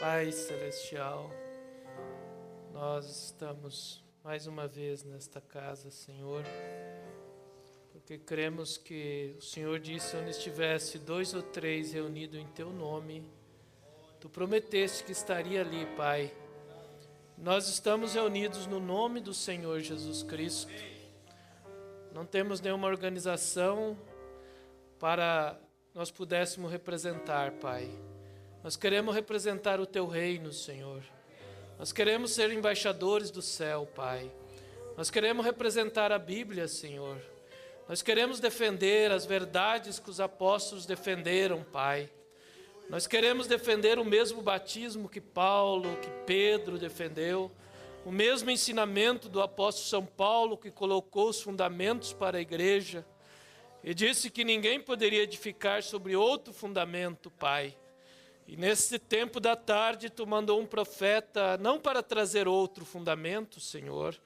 Pai Celestial, nós estamos mais uma vez nesta casa, Senhor, porque cremos que o Senhor disse: onde estivesse 2 ou 3 reunidos em Teu nome, Tu prometeste que estaria ali, Pai. Nós estamos reunidos no nome do Senhor Jesus Cristo. Não temos nenhuma organização para nós pudéssemos representar, Pai. Nós queremos representar o Teu reino, Senhor. Nós queremos ser embaixadores do céu, Pai. Nós queremos representar a Bíblia, Senhor. Nós queremos defender as verdades que os apóstolos defenderam, Pai. Nós queremos defender o mesmo batismo que Paulo, que Pedro defendeu, o mesmo ensinamento do apóstolo São Paulo, que colocou os fundamentos para a igreja e disse que ninguém poderia edificar sobre outro fundamento, Pai. E nesse tempo da tarde, Tu mandou um profeta, não para trazer outro fundamento, Senhor,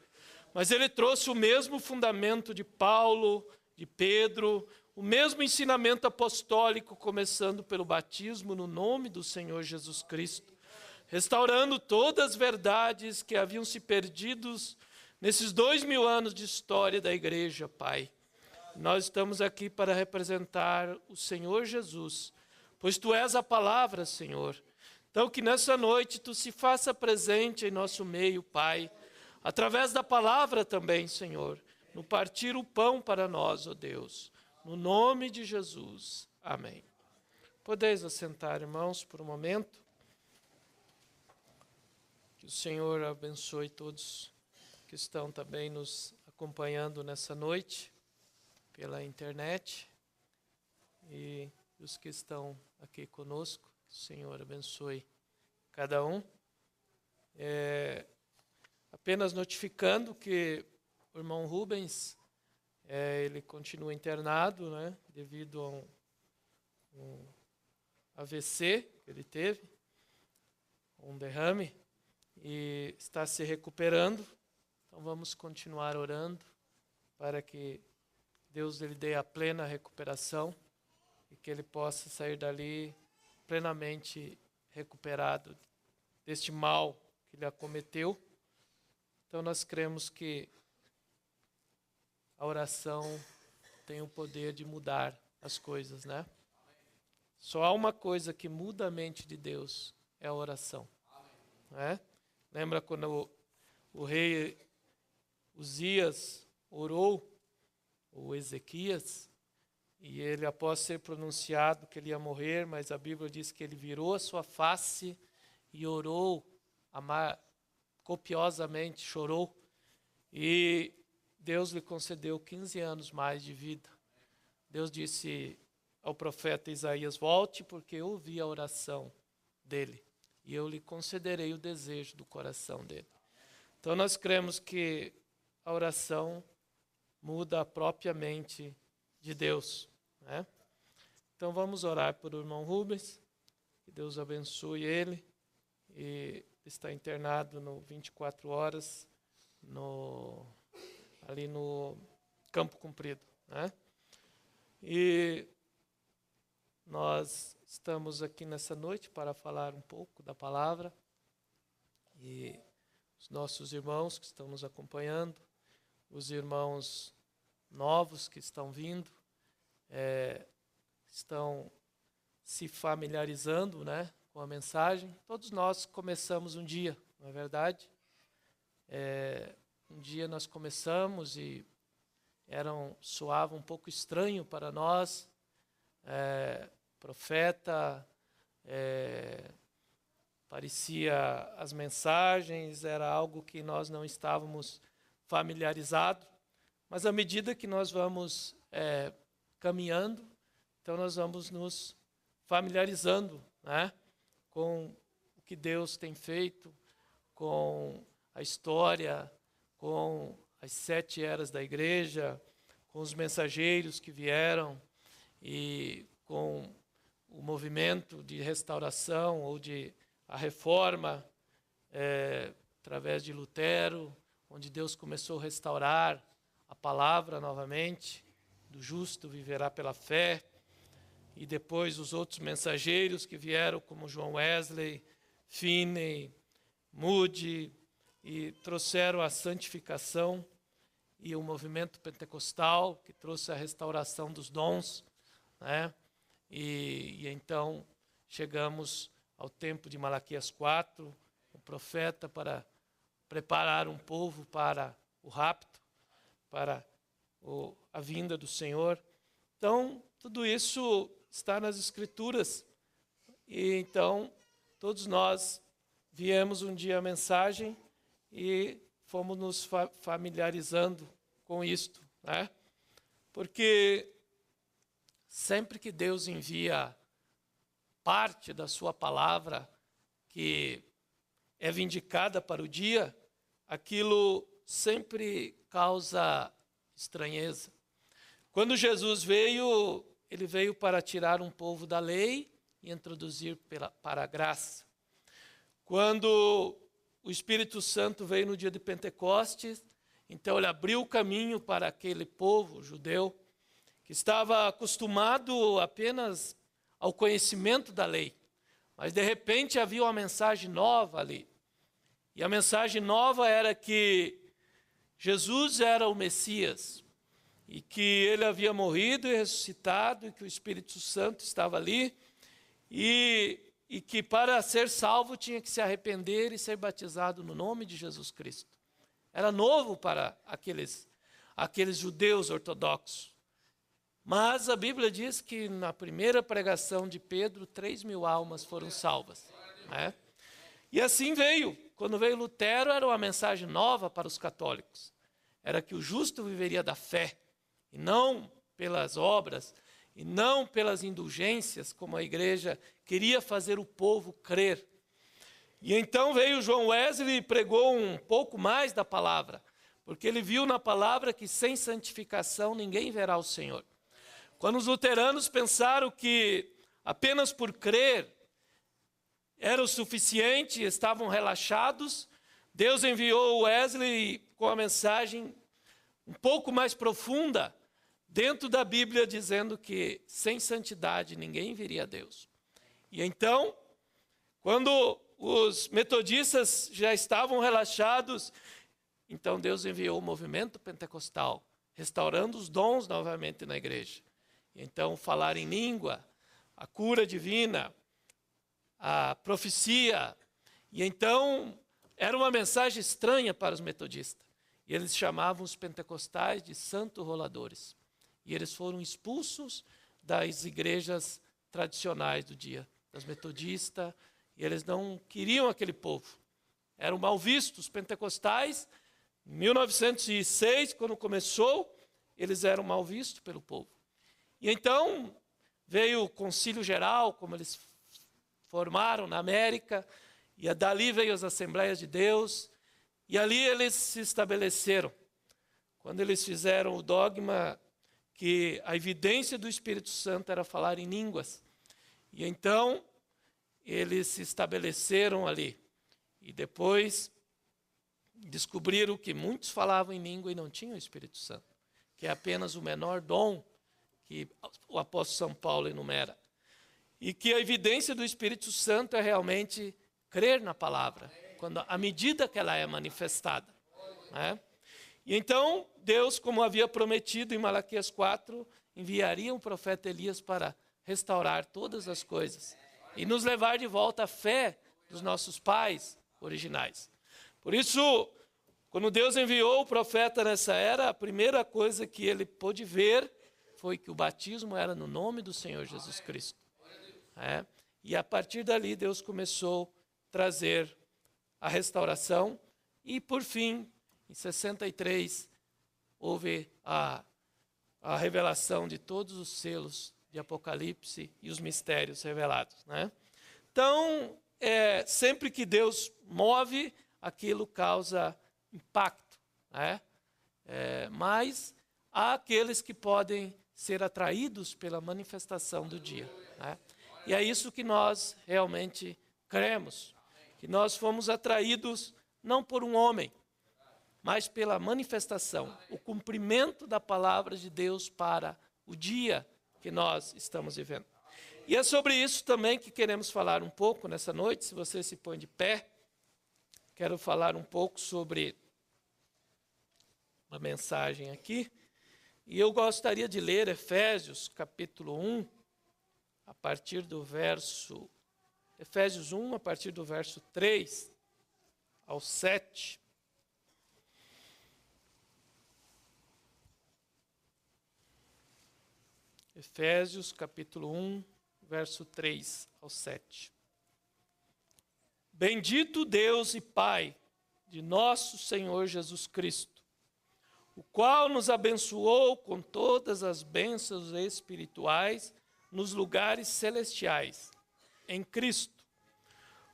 mas ele trouxe o mesmo fundamento de Paulo, de Pedro, o mesmo ensinamento apostólico, começando pelo batismo no nome do Senhor Jesus Cristo, restaurando todas as verdades que haviam se perdidos nesses 2000 anos de história da igreja, Pai. Nós estamos aqui para representar o Senhor Jesus, pois Tu és a palavra, Senhor. Então que nessa noite Tu se faça presente em nosso meio, Pai, através da palavra também, Senhor, no partir o pão para nós, ó Deus, no nome de Jesus. Amém. Podeis assentar, irmãos, por um momento. Que o Senhor abençoe todos que estão também nos acompanhando nessa noite pela internet e os que estão aqui conosco. Que o Senhor abençoe cada um. Apenas notificando que o irmão Rubens, ele continua internado, né, devido a um AVC que ele teve, um derrame, e está se recuperando. Então vamos continuar orando para que Deus lhe dê a plena recuperação e que ele possa sair dali plenamente recuperado deste mal que lhe acometeu. Então nós cremos que a oração tem o poder de mudar as coisas, né? Só há uma coisa que muda a mente de Deus, é a oração. Né? Lembra quando o rei Uzias orou, ou Ezequias, e ele, após ser pronunciado que ele ia morrer, mas a Bíblia diz que ele virou a sua face e orou copiosamente, chorou, e Deus lhe concedeu 15 anos mais de vida. Deus disse ao profeta Isaías: volte, porque eu ouvi a oração dele, e eu lhe concederei o desejo do coração dele. Então nós cremos que a oração muda a própria mente de Deus, né? Então vamos orar por o irmão Rubens, que Deus abençoe ele, e está internado no 24 horas, ali no Campo Comprido, né? E nós estamos aqui nessa noite para falar um pouco da palavra, e os nossos irmãos que estão nos acompanhando, os irmãos novos que estão vindo, estão se familiarizando, né, com a mensagem. Todos nós começamos um dia, não é verdade? Um dia nós começamos e soava um pouco estranho para nós. Profeta, parecia as mensagens, era algo que nós não estávamos familiarizados, mas à medida que nós vamos caminhando, então nós vamos nos familiarizando, né, com o que Deus tem feito, com a história, com as 7 eras da igreja, com os mensageiros que vieram e com o movimento de restauração ou de a reforma através de Lutero, onde Deus começou a restaurar a palavra novamente, do justo viverá pela fé, e depois os outros mensageiros que vieram, como João Wesley, Finney, Moody, e trouxeram a santificação e o movimento pentecostal, que trouxe a restauração dos dons, né? E então chegamos ao tempo de Malaquias 4, o profeta para preparar um povo para o rapto, para a vinda do Senhor. Então, tudo isso está nas Escrituras. E então, todos nós viemos um dia a mensagem e fomos nos familiarizando com isto, né? Porque sempre que Deus envia parte da sua palavra que é vindicada para o dia, aquilo sempre causa estranheza. Quando Jesus veio, ele veio para tirar um povo da lei e introduzir para a graça. Quando o Espírito Santo veio no dia de Pentecostes, então ele abriu o caminho para aquele povo judeu que estava acostumado apenas ao conhecimento da lei. Mas de repente havia uma mensagem nova ali. E a mensagem nova era que Jesus era o Messias, e que ele havia morrido e ressuscitado, e que o Espírito Santo estava ali, e que para ser salvo tinha que se arrepender e ser batizado no nome de Jesus Cristo. Era novo para aqueles judeus ortodoxos. Mas a Bíblia diz que na primeira pregação de Pedro, 3.000 almas foram salvas, né? E assim veio. Quando veio Lutero, era uma mensagem nova para os católicos. Era que o justo viveria da fé, e não pelas obras, e não pelas indulgências, como a igreja queria fazer o povo crer. E então veio João Wesley e pregou um pouco mais da palavra, porque ele viu na palavra que sem santificação ninguém verá o Senhor. Quando os luteranos pensaram que apenas por crer era o suficiente, estavam relaxados, Deus enviou Wesley com a mensagem um pouco mais profunda dentro da Bíblia, dizendo que sem santidade ninguém viria a Deus. E então, quando os metodistas já estavam relaxados, então Deus enviou o movimento pentecostal, restaurando os dons novamente na igreja. Então, falar em língua, a cura divina, a profecia. E então, era uma mensagem estranha para os metodistas. E eles chamavam os pentecostais de santos roladores. E eles foram expulsos das igrejas tradicionais do dia, das metodistas, e eles não queriam aquele povo. Eram mal vistos. Os pentecostais, em 1906, quando começou, eles eram mal vistos pelo povo. E então veio o Concílio Geral, como eles formaram na América, e dali veio as Assembleias de Deus, e ali eles se estabeleceram. Quando eles fizeram o dogma que a evidência do Espírito Santo era falar em línguas. E então eles se estabeleceram ali. E depois descobriram que muitos falavam em língua e não tinham o Espírito Santo, que é apenas o menor dom que o apóstolo São Paulo enumera. E que a evidência do Espírito Santo é realmente crer na palavra, à medida que ela é manifestada, né? E então, Deus, como havia prometido em Malaquias 4, enviaria um profeta Elias para restaurar todas as coisas e nos levar de volta à fé dos nossos pais originais. Por isso, quando Deus enviou o profeta nessa era, a primeira coisa que ele pôde ver foi que o batismo era no nome do Senhor Jesus Cristo. E a partir dali, Deus começou a trazer a restauração e, por fim, em 63, houve a revelação de todos os selos de Apocalipse e os mistérios revelados, né? Então, sempre que Deus move, aquilo causa impacto, né? Mas há aqueles que podem ser atraídos pela manifestação do dia, né? E é isso que nós realmente cremos, que nós fomos atraídos não por um homem, mas pela manifestação, o cumprimento da palavra de Deus para o dia que nós estamos vivendo. E é sobre isso também que queremos falar um pouco nessa noite. Se você se põe de pé, quero falar um pouco sobre uma mensagem aqui. E eu gostaria de ler Efésios, capítulo 1, a partir do verso... Efésios 1, a partir do verso 3 ao 7. Efésios, capítulo 1, verso 3 ao 7. Bendito Deus e Pai de nosso Senhor Jesus Cristo, o qual nos abençoou com todas as bênçãos espirituais nos lugares celestiais, em Cristo,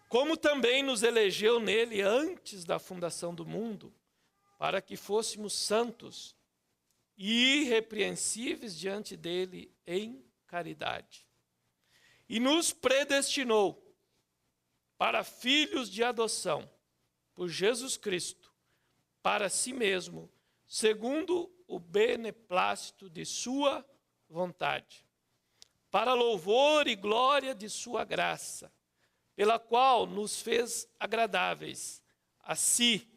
como também nos elegeu nele antes da fundação do mundo, para que fôssemos santos e irrepreensíveis diante dele em caridade. E nos predestinou para filhos de adoção, por Jesus Cristo, para si mesmo, segundo o beneplácito de sua vontade, para louvor e glória de sua graça, pela qual nos fez agradáveis a si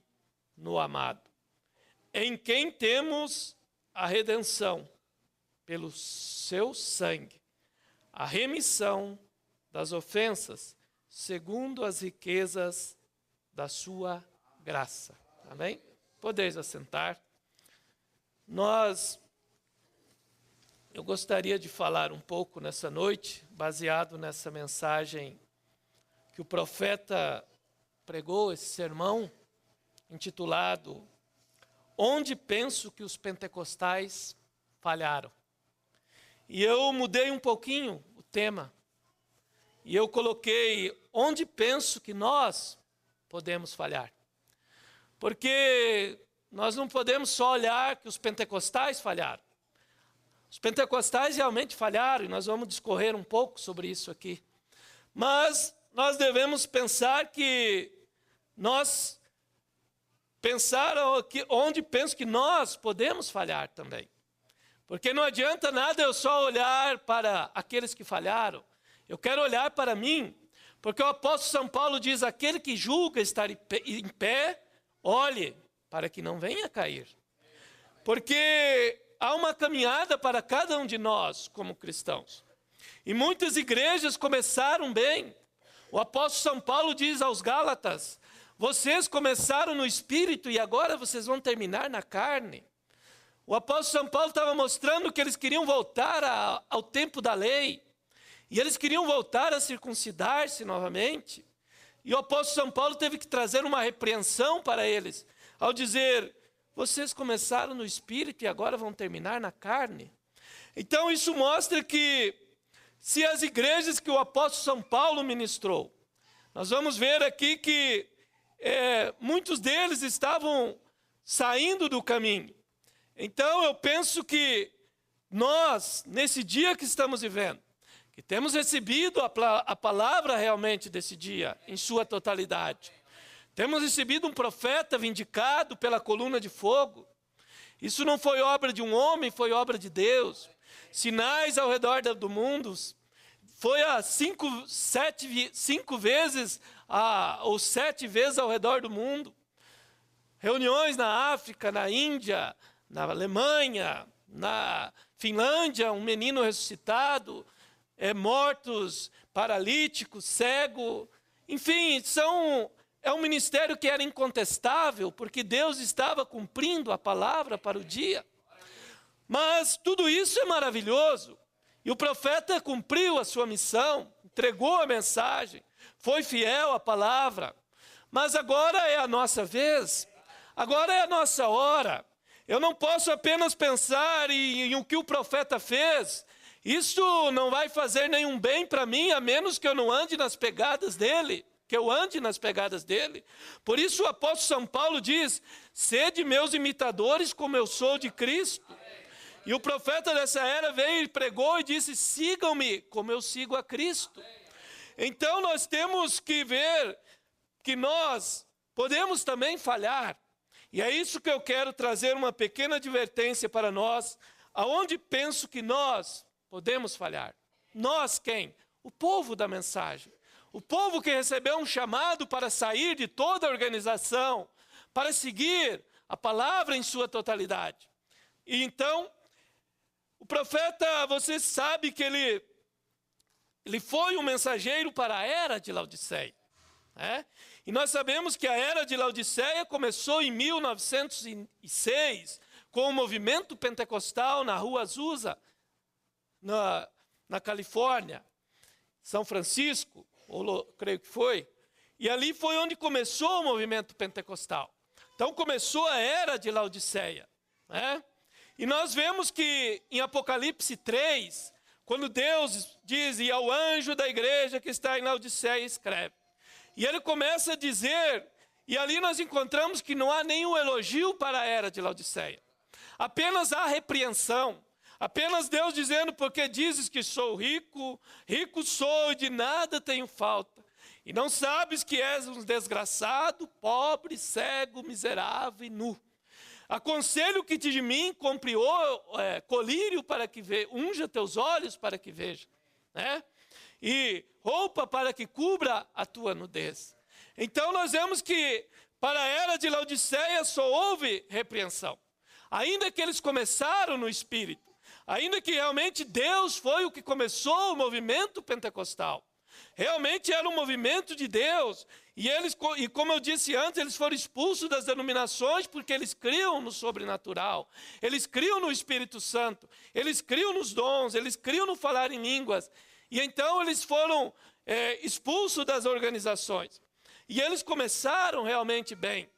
no amado, em quem temos a redenção pelo seu sangue, a remissão das ofensas, segundo as riquezas da sua graça. Amém? Podeis assentar. Eu gostaria de falar um pouco nessa noite, baseado nessa mensagem que o profeta pregou, esse sermão, intitulado Onde Penso que os Pentecostais Falharam. E eu mudei um pouquinho o tema, e eu coloquei onde penso que nós podemos falhar. Porque nós não podemos só olhar que os pentecostais falharam. Os pentecostais realmente falharam, e nós vamos discorrer um pouco sobre isso aqui. Mas nós devemos pensar que onde penso que nós podemos falhar também. Porque não adianta nada eu só olhar para aqueles que falharam. Eu quero olhar para mim, porque o apóstolo São Paulo diz, aquele que julga estar em pé, olhe para que não venha cair. Porque há uma caminhada para cada um de nós como cristãos. E muitas igrejas começaram bem. O apóstolo São Paulo diz aos Gálatas, vocês começaram no Espírito e agora vocês vão terminar na carne. O apóstolo São Paulo estava mostrando que eles queriam voltar ao tempo da lei. E eles queriam voltar a circuncidar-se novamente. E o apóstolo São Paulo teve que trazer uma repreensão para eles, ao dizer, vocês começaram no Espírito e agora vão terminar na carne. Então isso mostra que, se as igrejas que o apóstolo São Paulo ministrou, nós vamos ver aqui que muitos deles estavam saindo do caminho. Então eu penso que nós, nesse dia que estamos vivendo, que temos recebido a palavra realmente desse dia, em sua totalidade. Temos recebido um profeta vindicado pela coluna de fogo. Isso não foi obra de um homem, foi obra de Deus. Sinais ao redor do mundo. Foi cinco vezes, ou 7 vezes ao redor do mundo. Reuniões na África, na Índia, na Alemanha, na Finlândia, um menino ressuscitado, mortos, paralíticos, cego. Enfim, é um ministério que era incontestável, porque Deus estava cumprindo a palavra para o dia. Mas tudo isso é maravilhoso. E o profeta cumpriu a sua missão, entregou a mensagem, foi fiel à palavra. Mas agora é a nossa vez, agora é a nossa hora. Eu não posso apenas pensar em o que o profeta fez. Isso não vai fazer nenhum bem para mim, a menos que eu não ande nas pegadas dele. Por isso o apóstolo São Paulo diz, sede meus imitadores como eu sou de Cristo. E o profeta dessa era veio e pregou e disse, sigam-me como eu sigo a Cristo. Então nós temos que ver que nós podemos também falhar. E é isso que eu quero trazer uma pequena advertência para nós, aonde penso que nós podemos falhar. Nós quem? o povo da mensagem. O povo que recebeu um chamado para sair de toda a organização, para seguir a palavra em sua totalidade. E então, o profeta, você sabe que ele foi um mensageiro para a era de Laodiceia. E nós sabemos que a era de Laodiceia começou em 1906, com o movimento pentecostal na rua Azusa, na Califórnia, São Francisco, ou creio que foi. E ali foi onde começou o movimento pentecostal. Então começou a era de Laodiceia. E nós vemos que em Apocalipse 3, quando Deus diz, e ao anjo da igreja que está em Laodiceia, escreve. E ele começa a dizer, e ali nós encontramos que não há nenhum elogio para a era de Laodiceia. Apenas há repreensão. Apenas Deus dizendo, porque dizes que sou rico, rico sou e de nada tenho falta. E não sabes que és um desgraçado, pobre, cego, miserável e nu. Aconselho que de mim compre colírio para que veja, unja teus olhos para que veja. E roupa para que cubra a tua nudez. Então nós vemos que para a era de Laodiceia só houve repreensão. Ainda que eles começaram no Espírito. Ainda que realmente Deus foi o que começou o movimento pentecostal. Realmente era um movimento de Deus. E como eu disse antes, eles foram expulsos das denominações porque eles criam no sobrenatural. Eles criam no Espírito Santo. Eles criam nos dons. Eles criam no falar em línguas. E então eles foram expulsos das organizações. E eles começaram realmente bem.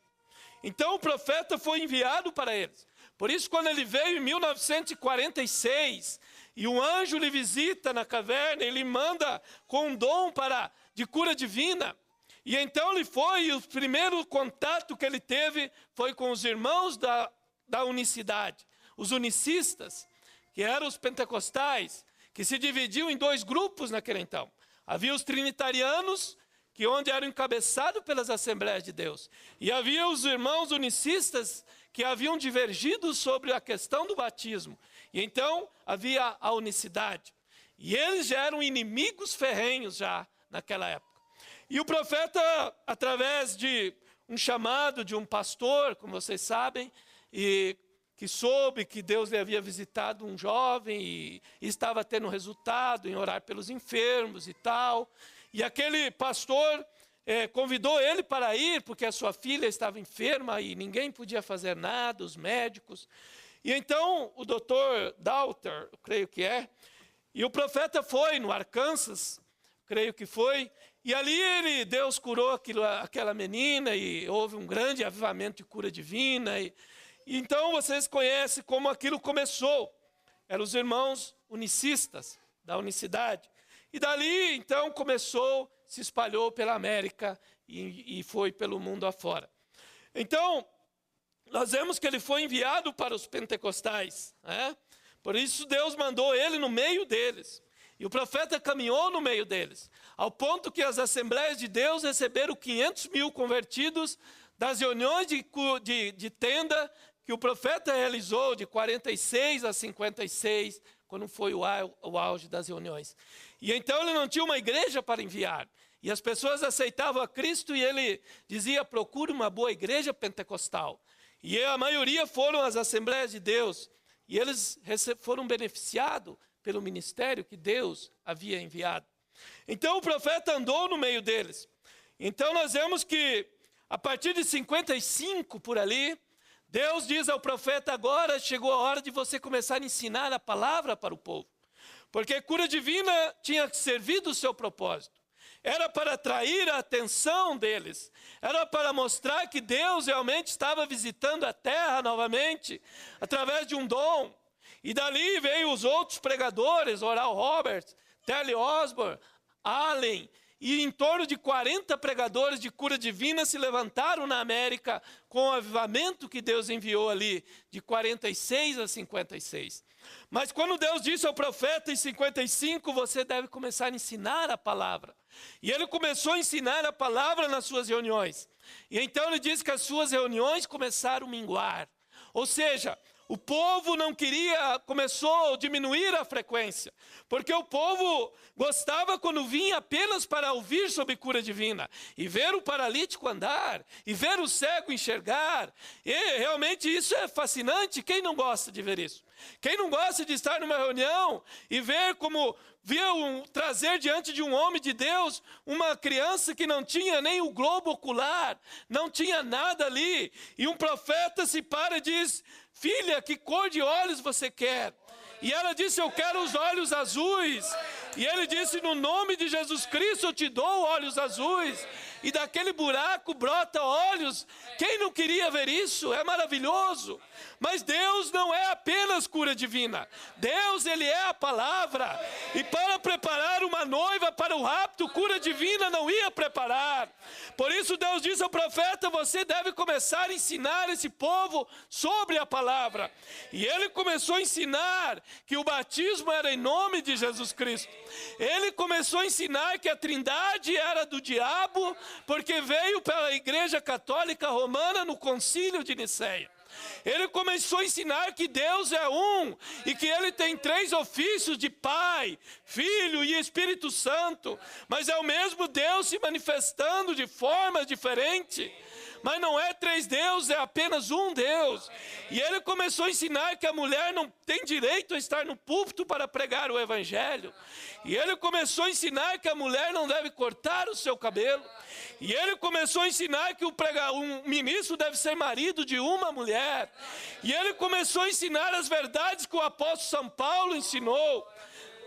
Então o profeta foi enviado para eles. Por isso, quando ele veio em 1946, e um anjo lhe visita na caverna, ele manda com um dom de cura divina. E então ele foi, e o primeiro contato que ele teve foi com os irmãos da unicidade, os unicistas, que eram os pentecostais, que se dividiam em dois grupos naquele então. Havia os trinitarianos, onde eram encabeçados pelas Assembleias de Deus. E havia os irmãos unicistas, que haviam divergido sobre a questão do batismo. E então havia a unicidade. E eles já eram inimigos ferrenhos já naquela época. E o profeta, através de um chamado de um pastor, como vocês sabem, e que soube que Deus lhe havia visitado um jovem e estava tendo resultado em orar pelos enfermos e tal. E aquele pastor convidou ele para ir, porque a sua filha estava enferma e ninguém podia fazer nada, os médicos. E então o doutor Dauter, creio que e o profeta foi no Arkansas, creio que foi, e ali Deus curou aquela menina e houve um grande avivamento de cura divina. E então vocês conhecem como aquilo começou. Eram os irmãos unicistas, da unicidade. E dali então se espalhou pela América e foi pelo mundo afora. Então, nós vemos que ele foi enviado para os pentecostais. Por isso Deus mandou ele no meio deles. E o profeta caminhou no meio deles. Ao ponto que as Assembleias de Deus receberam 500 mil convertidos das reuniões de tenda que o profeta realizou de 46 a 56, quando foi o auge das reuniões. E então ele não tinha uma igreja para enviar. E as pessoas aceitavam a Cristo e ele dizia, procure uma boa igreja pentecostal. E a maioria foram as Assembleias de Deus. E eles foram beneficiados pelo ministério que Deus havia enviado. Então o profeta andou no meio deles. Então nós vemos que a partir de 55 por ali, Deus diz ao profeta, agora chegou a hora de você começar a ensinar a palavra para o povo. Porque cura divina tinha servido o seu propósito. Era para atrair a atenção deles. Era para mostrar que Deus realmente estava visitando a terra novamente, através de um dom. E dali veio os outros pregadores, Oral Roberts, Telly Osborne, Allen, e em torno de 40 pregadores de cura divina se levantaram na América com o avivamento que Deus enviou ali, de 46 a 56. Mas quando Deus disse ao profeta em 55, você deve começar a ensinar a palavra. E ele começou a ensinar a palavra nas suas reuniões. E então ele diz que as suas reuniões começaram a minguar. Ou seja, o povo não queria, começou a diminuir a frequência, porque o povo gostava quando vinha apenas para ouvir sobre cura divina, e ver o paralítico andar, e ver o cego enxergar, e realmente isso é fascinante. Quem não gosta de ver isso? Quem não gosta de estar numa reunião e ver como trazer diante de um homem de Deus uma criança que não tinha nem o globo ocular, não tinha nada ali, e um profeta se para e diz: filha, que cor de olhos você quer? E ela disse: eu quero os olhos azuis. E ele disse: no nome de Jesus Cristo eu te dou olhos azuis. E daquele buraco brota olhos. Quem não queria ver isso? É maravilhoso. Mas Deus não é apenas cura divina. Deus, Ele é a palavra. E para preparar uma noiva para o rapto, cura divina não ia preparar. Por isso Deus disse ao profeta: você deve começar a ensinar esse povo sobre a palavra. E ele começou a ensinar que o batismo era em nome de Jesus Cristo. Ele começou a ensinar que a trindade era do diabo, porque veio pela Igreja Católica Romana no Concílio de Nicéia. Ele começou a ensinar que Deus é um e que Ele tem 3 ofícios de Pai, Filho e Espírito Santo. Mas é o mesmo Deus se manifestando de forma diferente. Mas não é 3 deuses, é apenas um Deus. E ele começou a ensinar que a mulher não tem direito a estar no púlpito para pregar o Evangelho. E ele começou a ensinar que a mulher não deve cortar o seu cabelo. E ele começou a ensinar que um ministro deve ser marido de uma mulher. E ele começou a ensinar as verdades que o apóstolo São Paulo ensinou.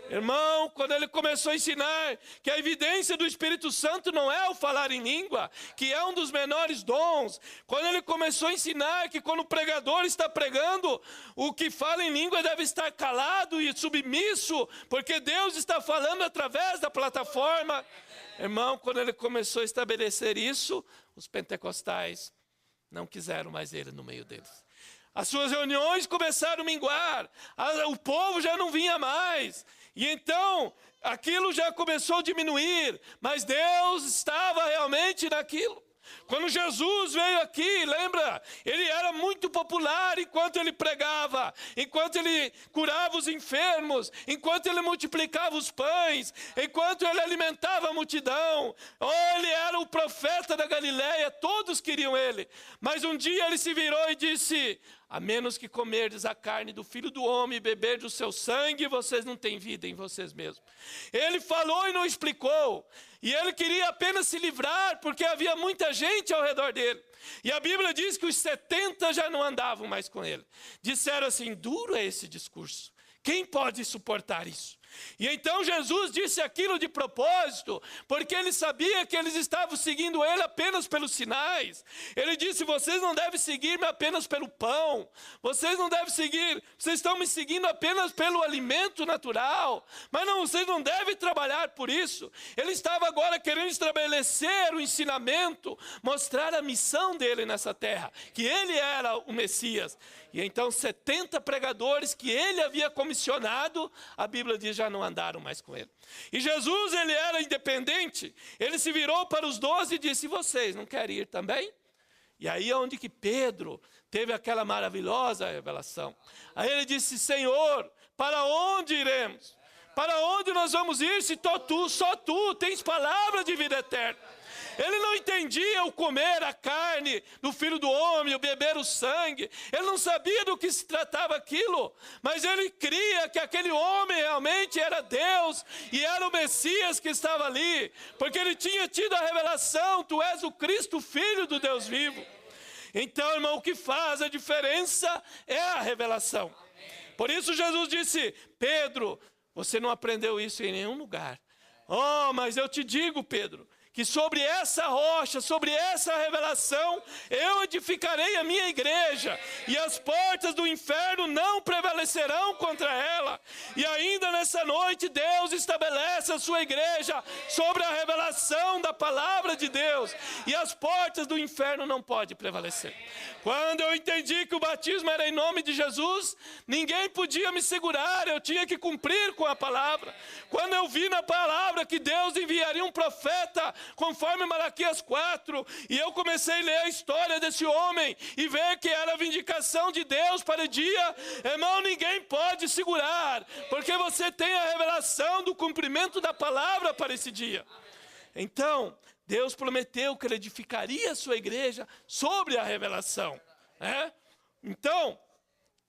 Irmão, quando ele começou a ensinar que a evidência do Espírito Santo não é o falar em língua, que é um dos menores dons. Quando ele começou a ensinar que quando o pregador está pregando, o que fala em língua deve estar calado e submisso, porque Deus está falando através da plataforma. Irmão, quando ele começou a estabelecer isso, os pentecostais não quiseram mais ele no meio deles. As suas reuniões começaram a minguar, o povo já não vinha mais. E então, aquilo já começou a diminuir, mas Deus estava realmente naquilo. Quando Jesus veio aqui, lembra? Ele era muito popular enquanto ele pregava, enquanto ele curava os enfermos, enquanto ele multiplicava os pães, enquanto ele alimentava a multidão. Ele era o profeta da Galileia, todos queriam ele. Mas um dia ele se virou e disse: a menos que comerdes a carne do Filho do Homem e beberdes o seu sangue, vocês não têm vida em vocês mesmos. Ele falou e não explicou. E ele queria apenas se livrar, porque havia muita gente ao redor dele. E a Bíblia diz que os 70 já não andavam mais com ele. Disseram assim: duro é esse discurso. Quem pode suportar isso? E então Jesus disse aquilo de propósito, porque ele sabia que eles estavam seguindo ele apenas pelos sinais. Ele disse: vocês não devem seguir-me apenas pelo pão, vocês não devem seguir, vocês estão me seguindo apenas pelo alimento natural, mas não, vocês não devem trabalhar por isso. Ele estava agora querendo estabelecer o ensinamento, mostrar a missão dele nessa terra, que ele era o Messias. E então 70 pregadores que ele havia comissionado, a Bíblia diz, já não andaram mais com ele. E Jesus, ele era independente. Ele se virou para os 12 e disse: vocês não querem ir também? E aí é onde que Pedro teve aquela maravilhosa revelação. Aí ele disse: Senhor, para onde iremos? Para onde nós vamos ir se só tu tens palavra de vida eterna? Ele não entendia o comer a carne do Filho do Homem, o beber o sangue. Ele não sabia do que se tratava aquilo. Mas ele cria que aquele homem realmente era Deus e era o Messias que estava ali. Porque ele tinha tido a revelação: tu és o Cristo, Filho do Deus vivo. Então, irmão, o que faz a diferença é a revelação. Por isso Jesus disse: Pedro, você não aprendeu isso em nenhum lugar. Oh, mas eu te digo, Pedro, que sobre essa rocha, sobre essa revelação, eu edificarei a minha igreja, e as portas do inferno não prevalecerão contra ela. E ainda nessa noite, Deus estabelece a sua igreja sobre a revelação da palavra de Deus, e as portas do inferno não podem prevalecer. Quando eu entendi que o batismo era em nome de Jesus, ninguém podia me segurar, eu tinha que cumprir com a palavra. Quando eu vi na palavra que Deus enviaria um profeta conforme Malaquias 4. E eu comecei a ler a história desse homem e ver que era a vindicação de Deus para o dia. Irmão, ninguém pode segurar, porque você tem a revelação do cumprimento da palavra para esse dia. Então, Deus prometeu que ele edificaria a sua igreja sobre a revelação. Então,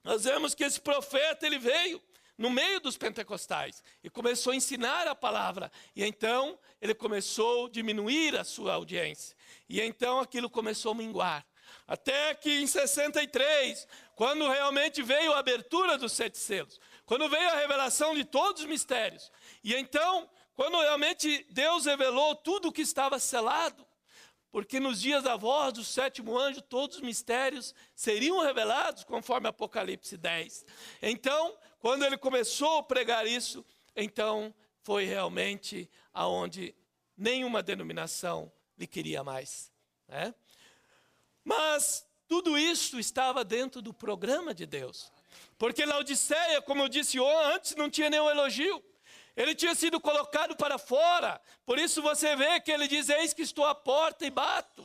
nós vemos que esse profeta, ele veio no meio dos pentecostais e começou a ensinar a palavra. E então, ele começou a diminuir a sua audiência. E então, aquilo começou a minguar. Até que em 63, quando realmente veio a abertura dos 7 selos, quando veio a revelação de todos os mistérios, e então, quando realmente Deus revelou tudo o que estava selado, porque nos dias da voz do 7º anjo, todos os mistérios seriam revelados, conforme Apocalipse 10. Então, quando ele começou a pregar isso, então foi realmente aonde nenhuma denominação lhe queria mais. Mas tudo isso estava dentro do programa de Deus. Porque Laodiceia, como eu disse antes, não tinha nenhum elogio. Ele tinha sido colocado para fora. Por isso você vê que ele diz, eis que estou à porta e bato.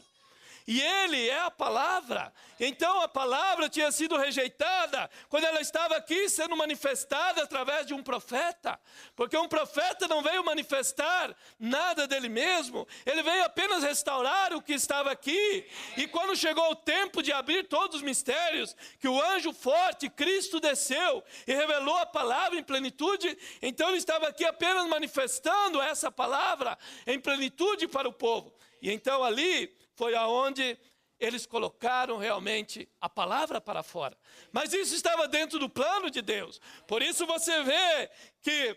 E ele é a palavra. Então a palavra tinha sido rejeitada quando ela estava aqui sendo manifestada através de um profeta. Porque um profeta não veio manifestar nada dele mesmo. Ele veio apenas restaurar o que estava aqui. E quando chegou o tempo de abrir todos os mistérios, que o anjo forte, Cristo, desceu e revelou a palavra em plenitude, então ele estava aqui apenas manifestando essa palavra em plenitude para o povo. E então ali foi aonde eles colocaram realmente a palavra para fora. Mas isso estava dentro do plano de Deus. Por isso você vê que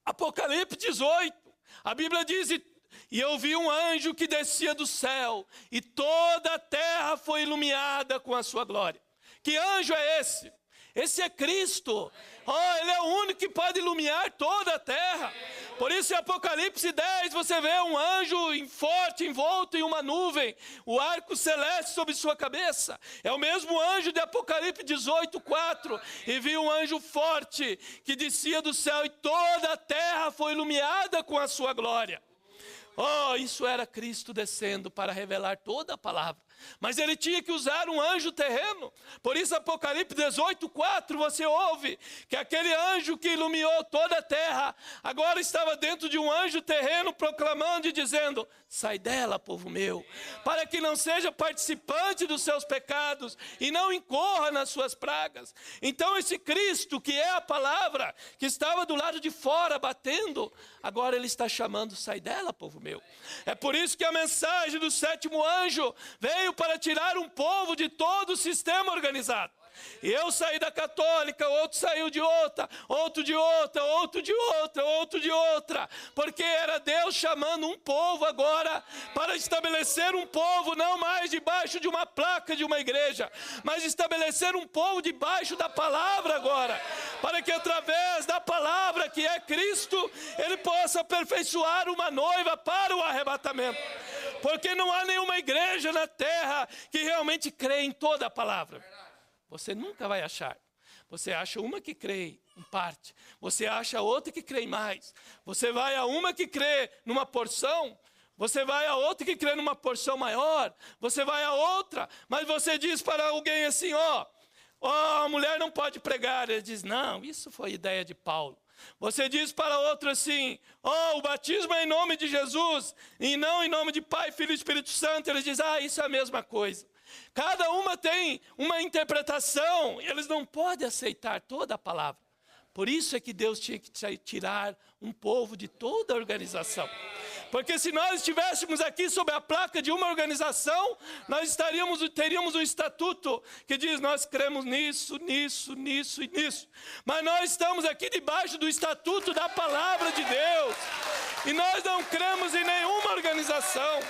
Apocalipse 18, a Bíblia diz, e eu vi um anjo que descia do céu, e toda a terra foi iluminada com a sua glória. Que anjo é esse? Esse é Cristo. Ele é o único que pode iluminar toda a terra. Por isso em Apocalipse 10 você vê um anjo forte envolto em uma nuvem, o arco celeste sobre sua cabeça. É o mesmo anjo de Apocalipse 18:4. E vi um anjo forte que descia do céu, e toda a terra foi iluminada com a sua glória. Isso era Cristo descendo para revelar toda a palavra. Mas ele tinha que usar um anjo terreno. Por isso Apocalipse 18:4 você ouve que aquele anjo que iluminou toda a terra agora estava dentro de um anjo terreno, proclamando e dizendo, sai dela, povo meu, para que não seja participante dos seus pecados e não incorra nas suas pragas. Então esse Cristo, que é a palavra, que estava do lado de fora batendo, agora ele está chamando, sai dela, povo meu. É por isso que a mensagem do 7º anjo veio para tirar um povo de todo o sistema organizado. E eu saí da católica, outro saiu de outra, outro de outra, outro de outra, outro de outra. Porque era Deus chamando um povo agora para estabelecer um povo não mais debaixo de uma placa de uma igreja, mas estabelecer um povo debaixo da palavra agora. Para que através da palavra que é Cristo, ele possa aperfeiçoar uma noiva para o arrebatamento. Porque não há nenhuma igreja na terra que realmente crê em toda a palavra. Você nunca vai achar. Você acha uma que crê em parte. Você acha outra que crê em mais. Você vai a uma que crê numa porção. Você vai a outra que crê numa porção maior. Você vai a outra. Mas você diz para alguém assim, a mulher não pode pregar. Ele diz, não, isso foi ideia de Paulo. Você diz para outro assim, o batismo é em nome de Jesus, e não em nome de Pai, Filho e Espírito Santo. Ele diz, isso é a mesma coisa. Cada uma tem uma interpretação, eles não podem aceitar toda a palavra. Por isso é que Deus tinha que tirar um povo de toda a organização. Porque se nós estivéssemos aqui sob a placa de uma organização, nós teríamos um estatuto que diz, nós cremos nisso, nisso, nisso e nisso. Mas nós estamos aqui debaixo do estatuto da palavra de Deus. E nós não cremos em nenhuma organização.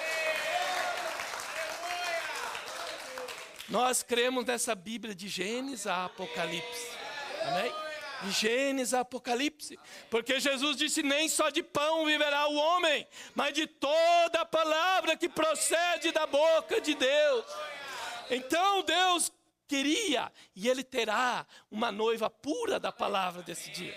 Nós cremos nessa Bíblia de Gênesis a Apocalipse. Amém? De Gênesis a Apocalipse. Porque Jesus disse, nem só de pão viverá o homem, mas de toda a palavra que procede da boca de Deus. Então Deus queria, e Ele terá uma noiva pura da palavra desse dia.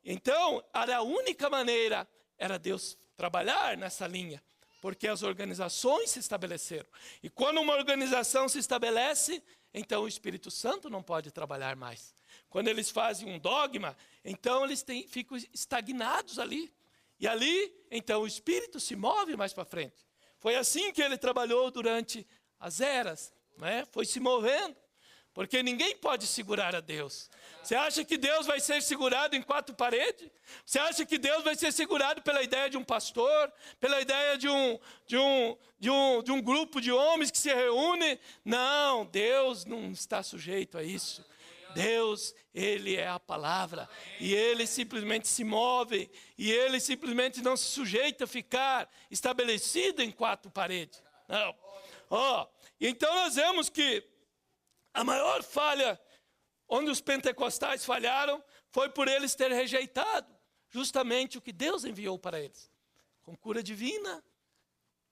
Então, a única maneira era Deus trabalhar nessa linha, porque as organizações se estabeleceram. E quando uma organização se estabelece, então o Espírito Santo não pode trabalhar mais. Quando eles fazem um dogma, então eles ficam estagnados ali. E ali, então, o Espírito se move mais para frente. Foi assim que ele trabalhou durante as eras, né? Foi se movendo, porque ninguém pode segurar a Deus. Você acha que Deus vai ser segurado em quatro paredes? Você acha que Deus vai ser segurado pela ideia de um pastor? Pela ideia de um grupo de homens que se reúne? Não, Deus não está sujeito a isso. Deus, Ele é a palavra, e Ele simplesmente se move, e Ele simplesmente não se sujeita a ficar estabelecido em quatro paredes. Não. Então nós vemos que a maior falha, onde os pentecostais falharam, foi por eles terem rejeitado justamente o que Deus enviou para eles. Com cura divina,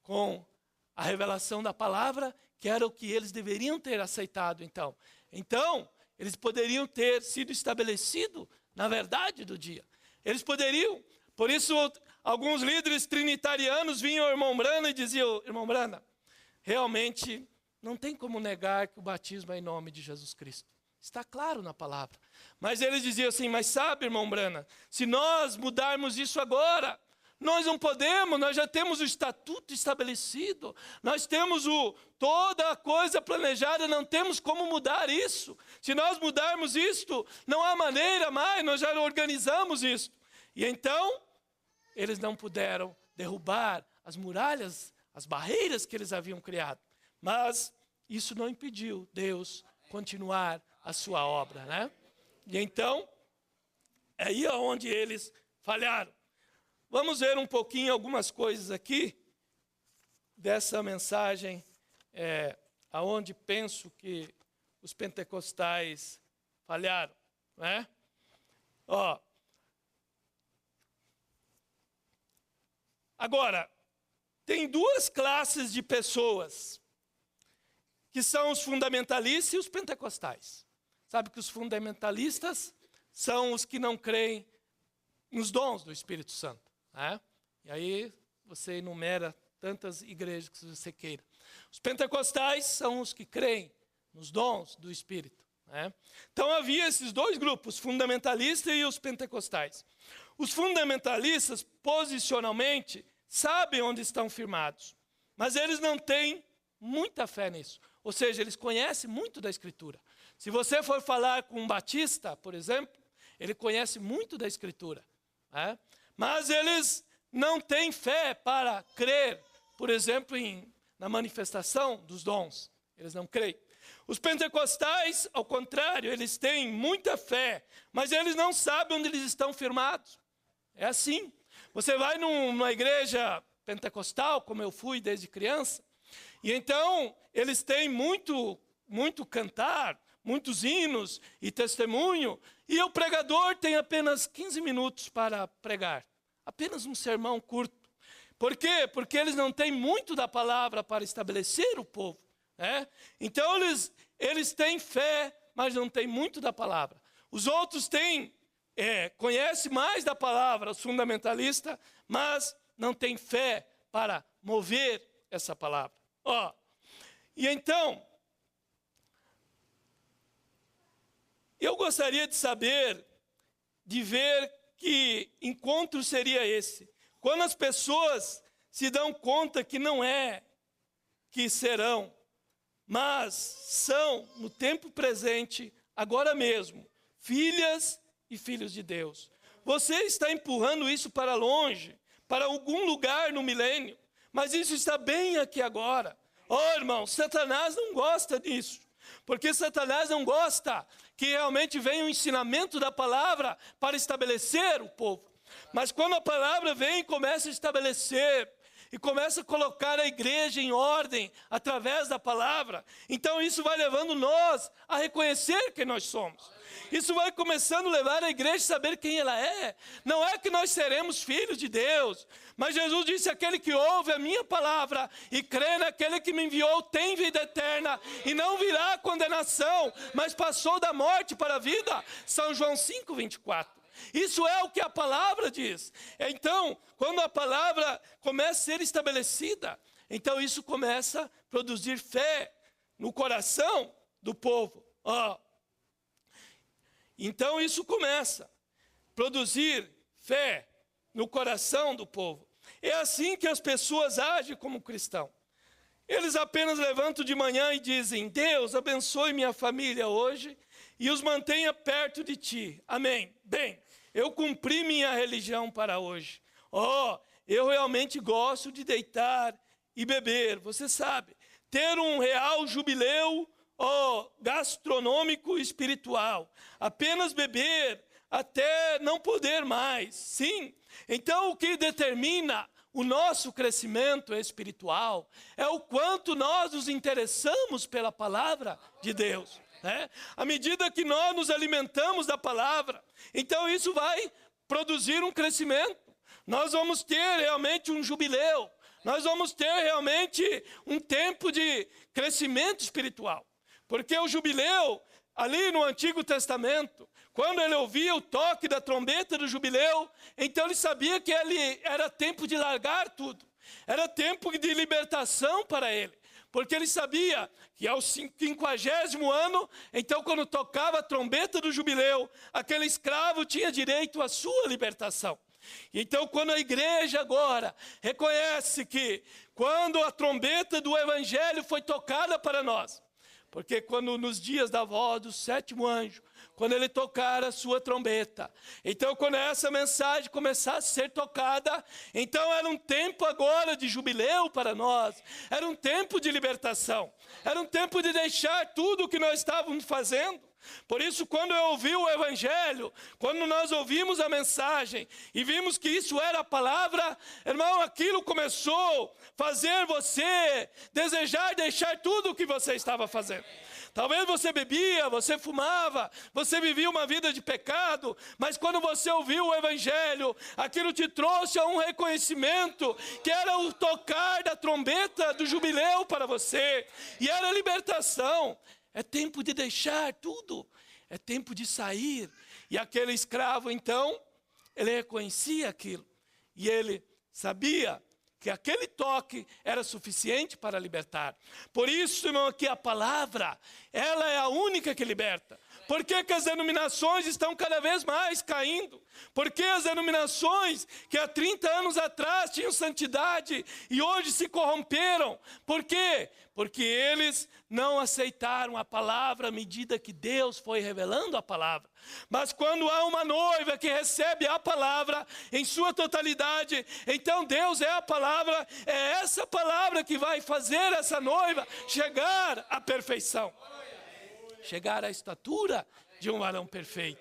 com a revelação da palavra, que era o que eles deveriam ter aceitado então. Então, eles poderiam ter sido estabelecidos na verdade do dia. Eles poderiam. Por isso, alguns líderes trinitarianos vinham ao irmão Brana e diziam: irmão Brana, realmente não tem como negar que o batismo é em nome de Jesus Cristo. Está claro na palavra. Mas eles diziam assim: mas sabe, irmão Brana, se nós mudarmos isso agora, nós não podemos, nós já temos o estatuto estabelecido, nós temos toda a coisa planejada, não temos como mudar isso. Se nós mudarmos isto, não há maneira mais, nós já organizamos isso. E então, eles não puderam derrubar as muralhas, as barreiras que eles haviam criado. Mas isso não impediu Deus continuar a sua obra, né? E então, é aí onde eles falharam. Vamos ver um pouquinho algumas coisas aqui dessa mensagem, aonde penso que os pentecostais falharam, né? Agora, tem duas classes de pessoas, que são os fundamentalistas e os pentecostais. Sabe que os fundamentalistas são os que não creem nos dons do Espírito Santo. Né? E aí você enumera tantas igrejas que você queira. Os pentecostais são os que creem nos dons do Espírito. Né? Então havia esses dois grupos, os fundamentalistas e os pentecostais. Os fundamentalistas, posicionalmente, sabem onde estão firmados, mas eles não têm muita fé nisso. Ou seja, eles conhecem muito da Escritura. Se você for falar com um batista, por exemplo, ele conhece muito da Escritura. Né? Mas eles não têm fé para crer, por exemplo, na manifestação dos dons. Eles não creem. Os pentecostais, ao contrário, eles têm muita fé, mas eles não sabem onde eles estão firmados. É assim. Você vai numa igreja pentecostal, como eu fui desde criança, e então eles têm muito cantar, muitos hinos e testemunho, e o pregador tem apenas 15 minutos para pregar. Apenas um sermão curto. Por quê? Porque eles não têm muito da palavra para estabelecer o povo. Né? Então eles têm fé, mas não têm muito da palavra. Os outros conhecem mais da palavra, os fundamentalistas, mas não têm fé para mover essa palavra. E então, eu gostaria de saber, de ver que encontro seria esse. Quando as pessoas se dão conta que não é que serão, mas são, no tempo presente, agora mesmo, filhas e filhos de Deus. Você está empurrando isso para longe, para algum lugar no milênio, mas isso está bem aqui agora. Irmão, Satanás não gosta disso, porque Satanás não gosta que realmente venha o ensinamento da palavra para estabelecer o povo. Mas quando a palavra vem e começa a estabelecer, e começa a colocar a igreja em ordem através da palavra, então isso vai levando nós a reconhecer quem nós somos. Isso vai começando a levar a igreja a saber quem ela é. Não é que nós seremos filhos de Deus, mas Jesus disse: aquele que ouve a minha palavra e crê naquele que me enviou tem vida eterna e não virá a condenação, mas passou da morte para a vida. São João 5:24. Isso é o que a palavra diz. Então, quando a palavra começa a ser estabelecida, então isso começa a produzir fé no coração do povo. Então isso começa a produzir fé no coração do povo. É assim que as pessoas agem como cristão. Eles apenas levantam de manhã e dizem: Deus, abençoe minha família hoje e os mantenha perto de ti. Amém. Bem, eu cumpri minha religião para hoje. Eu realmente gosto de deitar e beber. Você sabe, ter um real jubileu gastronômico espiritual. Apenas beber até não poder mais. Sim. Então o que determina o nosso crescimento espiritual é o quanto nós nos interessamos pela palavra de Deus. À medida que nós nos alimentamos da palavra, então isso vai produzir um crescimento. Nós vamos ter realmente um jubileu. Nós vamos ter realmente um tempo de crescimento espiritual. Porque o jubileu, ali no Antigo Testamento, quando ele ouvia o toque da trombeta do jubileu, então ele sabia que era tempo de largar tudo. Era tempo de libertação para ele. Porque ele sabia que ao 50º ano, então quando tocava a trombeta do jubileu, aquele escravo tinha direito à sua libertação. Então quando a igreja agora reconhece que quando a trombeta do evangelho foi tocada para nós, porque quando nos dias da voz do 7º anjo, quando ele tocar a sua trombeta, então quando essa mensagem começar a ser tocada, então era um tempo agora de jubileu para nós, era um tempo de libertação, era um tempo de deixar tudo o que nós estávamos fazendo. Por isso, quando eu ouvi o evangelho, quando nós ouvimos a mensagem e vimos que isso era a palavra, irmão, aquilo começou a fazer você desejar deixar tudo o que você estava fazendo. Talvez você bebia, você fumava, você vivia uma vida de pecado, mas quando você ouviu o evangelho, aquilo te trouxe a um reconhecimento que era o tocar da trombeta do jubileu para você, e era a libertação. É tempo de deixar tudo, é tempo de sair. E aquele escravo, então, ele reconhecia aquilo. E ele sabia que aquele toque era suficiente para libertar. Por isso, irmão, aqui a palavra, ela é a única que liberta. Por que que as denominações estão cada vez mais caindo? Porque as denominações que há 30 anos atrás tinham santidade e hoje se corromperam. Por quê? Porque eles não aceitaram a palavra à medida que Deus foi revelando a palavra. Mas quando há uma noiva que recebe a palavra em sua totalidade, então Deus é a palavra, é essa palavra que vai fazer essa noiva chegar à perfeição. Chegar à estatura de um varão perfeito.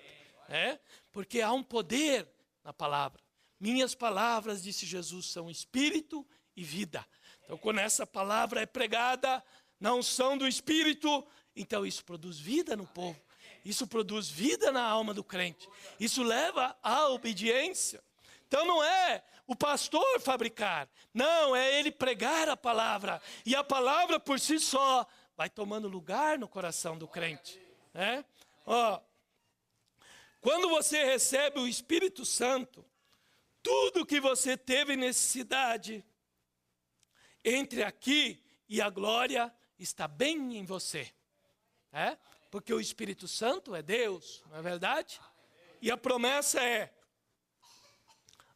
Porque há um poder na palavra. Minhas palavras, disse Jesus, são espírito e vida. Então, quando essa palavra é pregada na unção do Espírito, então isso produz vida no povo. Isso produz vida na alma do crente. Isso leva à obediência. Então não é o pastor fabricar. Não, é ele pregar a palavra. E a palavra por si só vai tomando lugar no coração do crente. Quando você recebe o Espírito Santo, tudo que você teve necessidade entre aqui e a glória está bem em você. Porque o Espírito Santo é Deus, não é verdade? E a promessa é: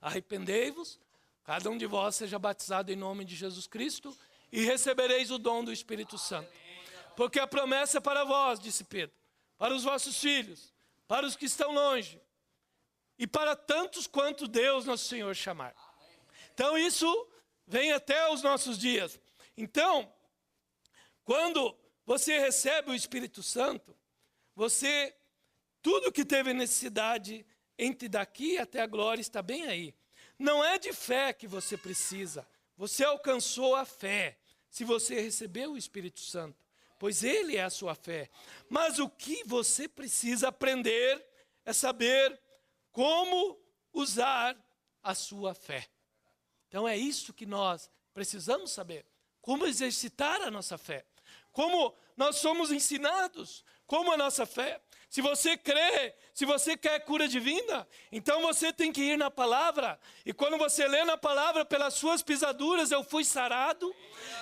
arrependei-vos, cada um de vós seja batizado em nome de Jesus Cristo e recebereis o dom do Espírito Santo. Porque a promessa é para vós, disse Pedro, para os vossos filhos, para os que estão longe e para tantos quanto Deus nosso Senhor chamar. Então isso vem até os nossos dias. Então, quando você recebe o Espírito Santo, tudo que teve necessidade entre daqui até a glória está bem aí. Não é de fé que você precisa. Você alcançou a fé se você recebeu o Espírito Santo, pois ele é a sua fé. Mas o que você precisa aprender é saber como usar a sua fé. Então é isso que nós precisamos saber. Como exercitar a nossa fé. como nós somos ensinados, como a nossa fé. Se você crê, se você quer cura divina, então você tem que ir na palavra. E quando você lê na palavra, pelas suas pisaduras eu fui sarado.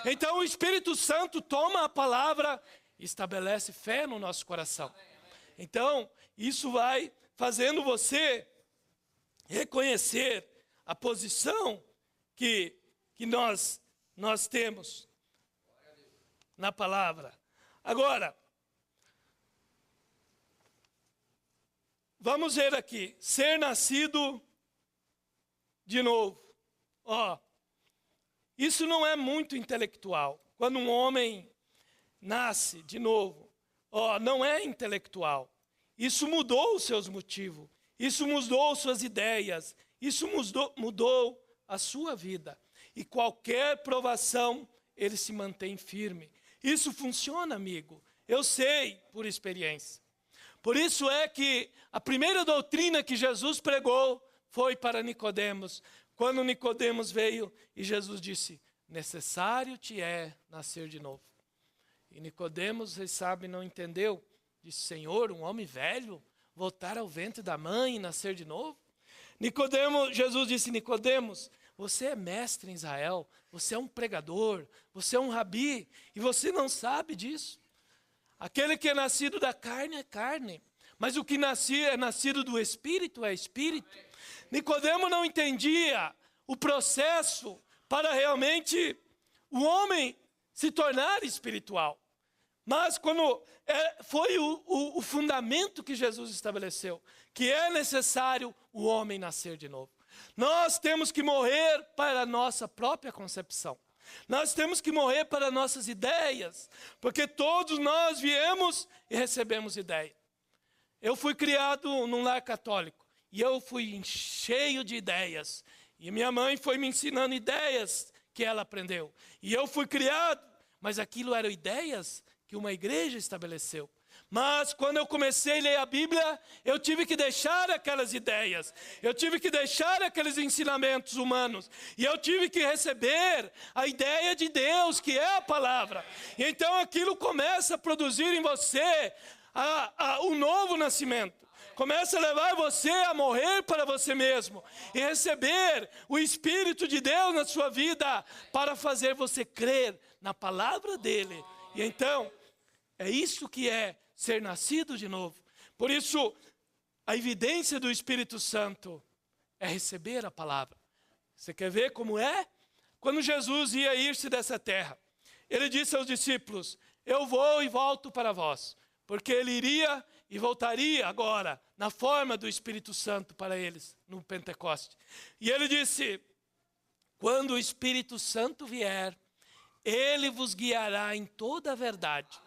Então o Espírito Santo toma a palavra e estabelece fé no nosso coração. Então isso vai fazendo você reconhecer a posição que nós temos na palavra. Agora, vamos ver aqui, ser nascido de novo. Isso não é muito intelectual. Quando um homem nasce de novo, não é intelectual. Isso mudou os seus motivos, isso mudou suas ideias, isso mudou a sua vida. E qualquer provação, ele se mantém firme. Isso funciona, amigo. Eu sei por experiência. Por isso é que a primeira doutrina que Jesus pregou foi para Nicodemos. Quando Nicodemos veio e Jesus disse, necessário te é nascer de novo. E Nicodemos, vocês sabem, não entendeu. Disse, Senhor, um homem velho, voltar ao ventre da mãe e nascer de novo? Jesus disse, Nicodemos, você é mestre em Israel, você é um pregador, você é um rabi, e você não sabe disso. Aquele que é nascido da carne é carne, mas o que é nascido do Espírito é Espírito. Nicodemo não entendia o processo para realmente o homem se tornar espiritual. Mas quando foi o fundamento que Jesus estabeleceu, que é necessário o homem nascer de novo. Nós temos que morrer para a nossa própria concepção. Nós temos que morrer para nossas ideias, porque todos nós viemos e recebemos ideia. Eu fui criado num lar católico e eu fui cheio de ideias. E minha mãe foi me ensinando ideias que ela aprendeu. E eu fui criado, mas aquilo eram ideias que uma igreja estabeleceu. Mas quando eu comecei a ler a Bíblia, eu tive que deixar aquelas ideias. Eu tive que deixar aqueles ensinamentos humanos. E eu tive que receber a ideia de Deus, que é a palavra. E então aquilo começa a produzir em você um novo nascimento. Começa a levar você a morrer para você mesmo. E receber o Espírito de Deus na sua vida para fazer você crer na palavra dele. E então, é isso que é ser nascido de novo. Por isso, a evidência do Espírito Santo é receber a palavra. Você quer ver como é? Quando Jesus ia ir-se dessa terra, ele disse aos discípulos, eu vou e volto para vós. Porque ele iria e voltaria agora na forma do Espírito Santo para eles, no Pentecoste. E ele disse, quando o Espírito Santo vier, ele vos guiará em toda a verdade.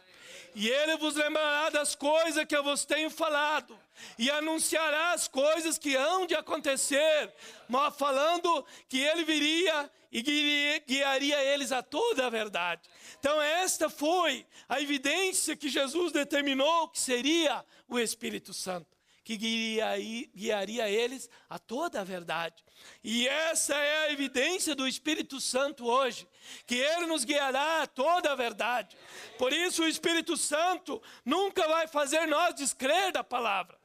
E ele vos lembrará das coisas que eu vos tenho falado. E anunciará as coisas que hão de acontecer. Falando que ele viria e guiaria eles a toda a verdade. Então esta foi a evidência que Jesus determinou que seria o Espírito Santo. Que guiaria eles a toda a verdade. E essa é a evidência do Espírito Santo hoje, que ele nos guiará a toda a verdade. Por isso o Espírito Santo nunca vai fazer nós descrer da palavra.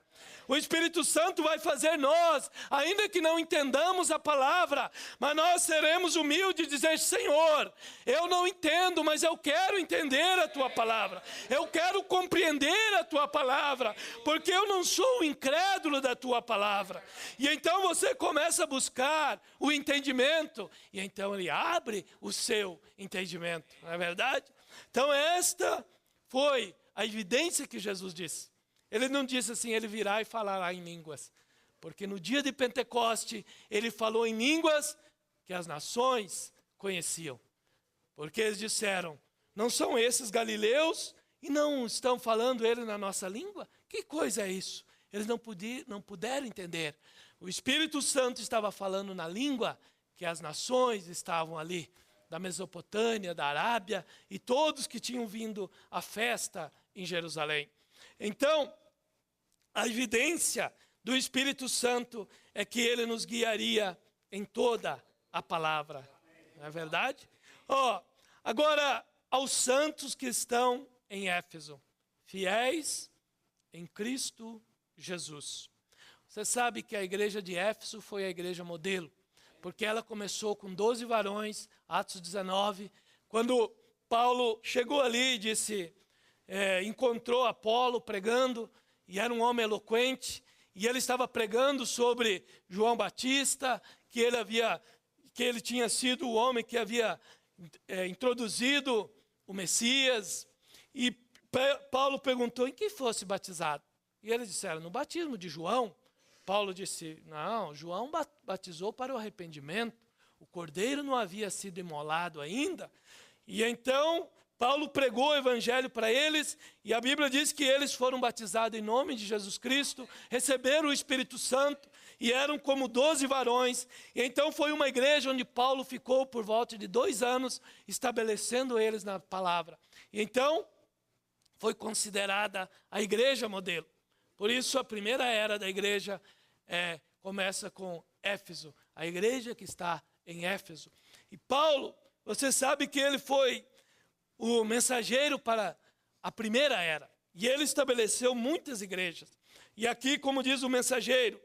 O Espírito Santo vai fazer nós, ainda que não entendamos a palavra, mas nós seremos humildes e dizer, Senhor, eu não entendo, mas eu quero entender a Tua palavra. Eu quero compreender a Tua palavra, porque eu não sou o incrédulo da Tua palavra. E então você começa a buscar o entendimento, e então Ele abre o seu entendimento, não é verdade? Então esta foi a evidência que Jesus disse. Ele não disse assim, ele virá e falará em línguas. Porque no dia de Pentecoste, ele falou em línguas que as nações conheciam. Porque eles disseram, não são esses galileus e não estão falando ele na nossa língua? Que coisa é isso? Eles não puderam entender. O Espírito Santo estava falando na língua que as nações estavam ali, da Mesopotâmia, da Arábia, e todos que tinham vindo à festa em Jerusalém. Então, a evidência do Espírito Santo é que ele nos guiaria em toda a palavra. Não é verdade? Agora, aos santos que estão em Éfeso, fiéis em Cristo Jesus. Você sabe que a igreja de Éfeso foi a igreja modelo, porque ela começou com 12 varões, Atos 19, quando Paulo chegou ali e disse, encontrou Apolo pregando, e era um homem eloquente, e ele estava pregando sobre João Batista, que ele tinha sido o homem que havia introduzido o Messias, e Paulo perguntou em quem fosse batizado. E eles disseram, no batismo de João. Paulo disse, não, João batizou para o arrependimento, o cordeiro não havia sido imolado ainda. E então Paulo pregou o evangelho para eles, e a Bíblia diz que eles foram batizados em nome de Jesus Cristo, receberam o Espírito Santo, e eram como 12 varões. E então foi uma igreja onde Paulo ficou por volta de 2 anos, estabelecendo eles na palavra. E então foi considerada a igreja modelo. Por isso a primeira era da igreja começa com Éfeso, a igreja que está em Éfeso. E Paulo, você sabe que ele foi o mensageiro para a primeira era. E ele estabeleceu muitas igrejas. E aqui, como diz o mensageiro,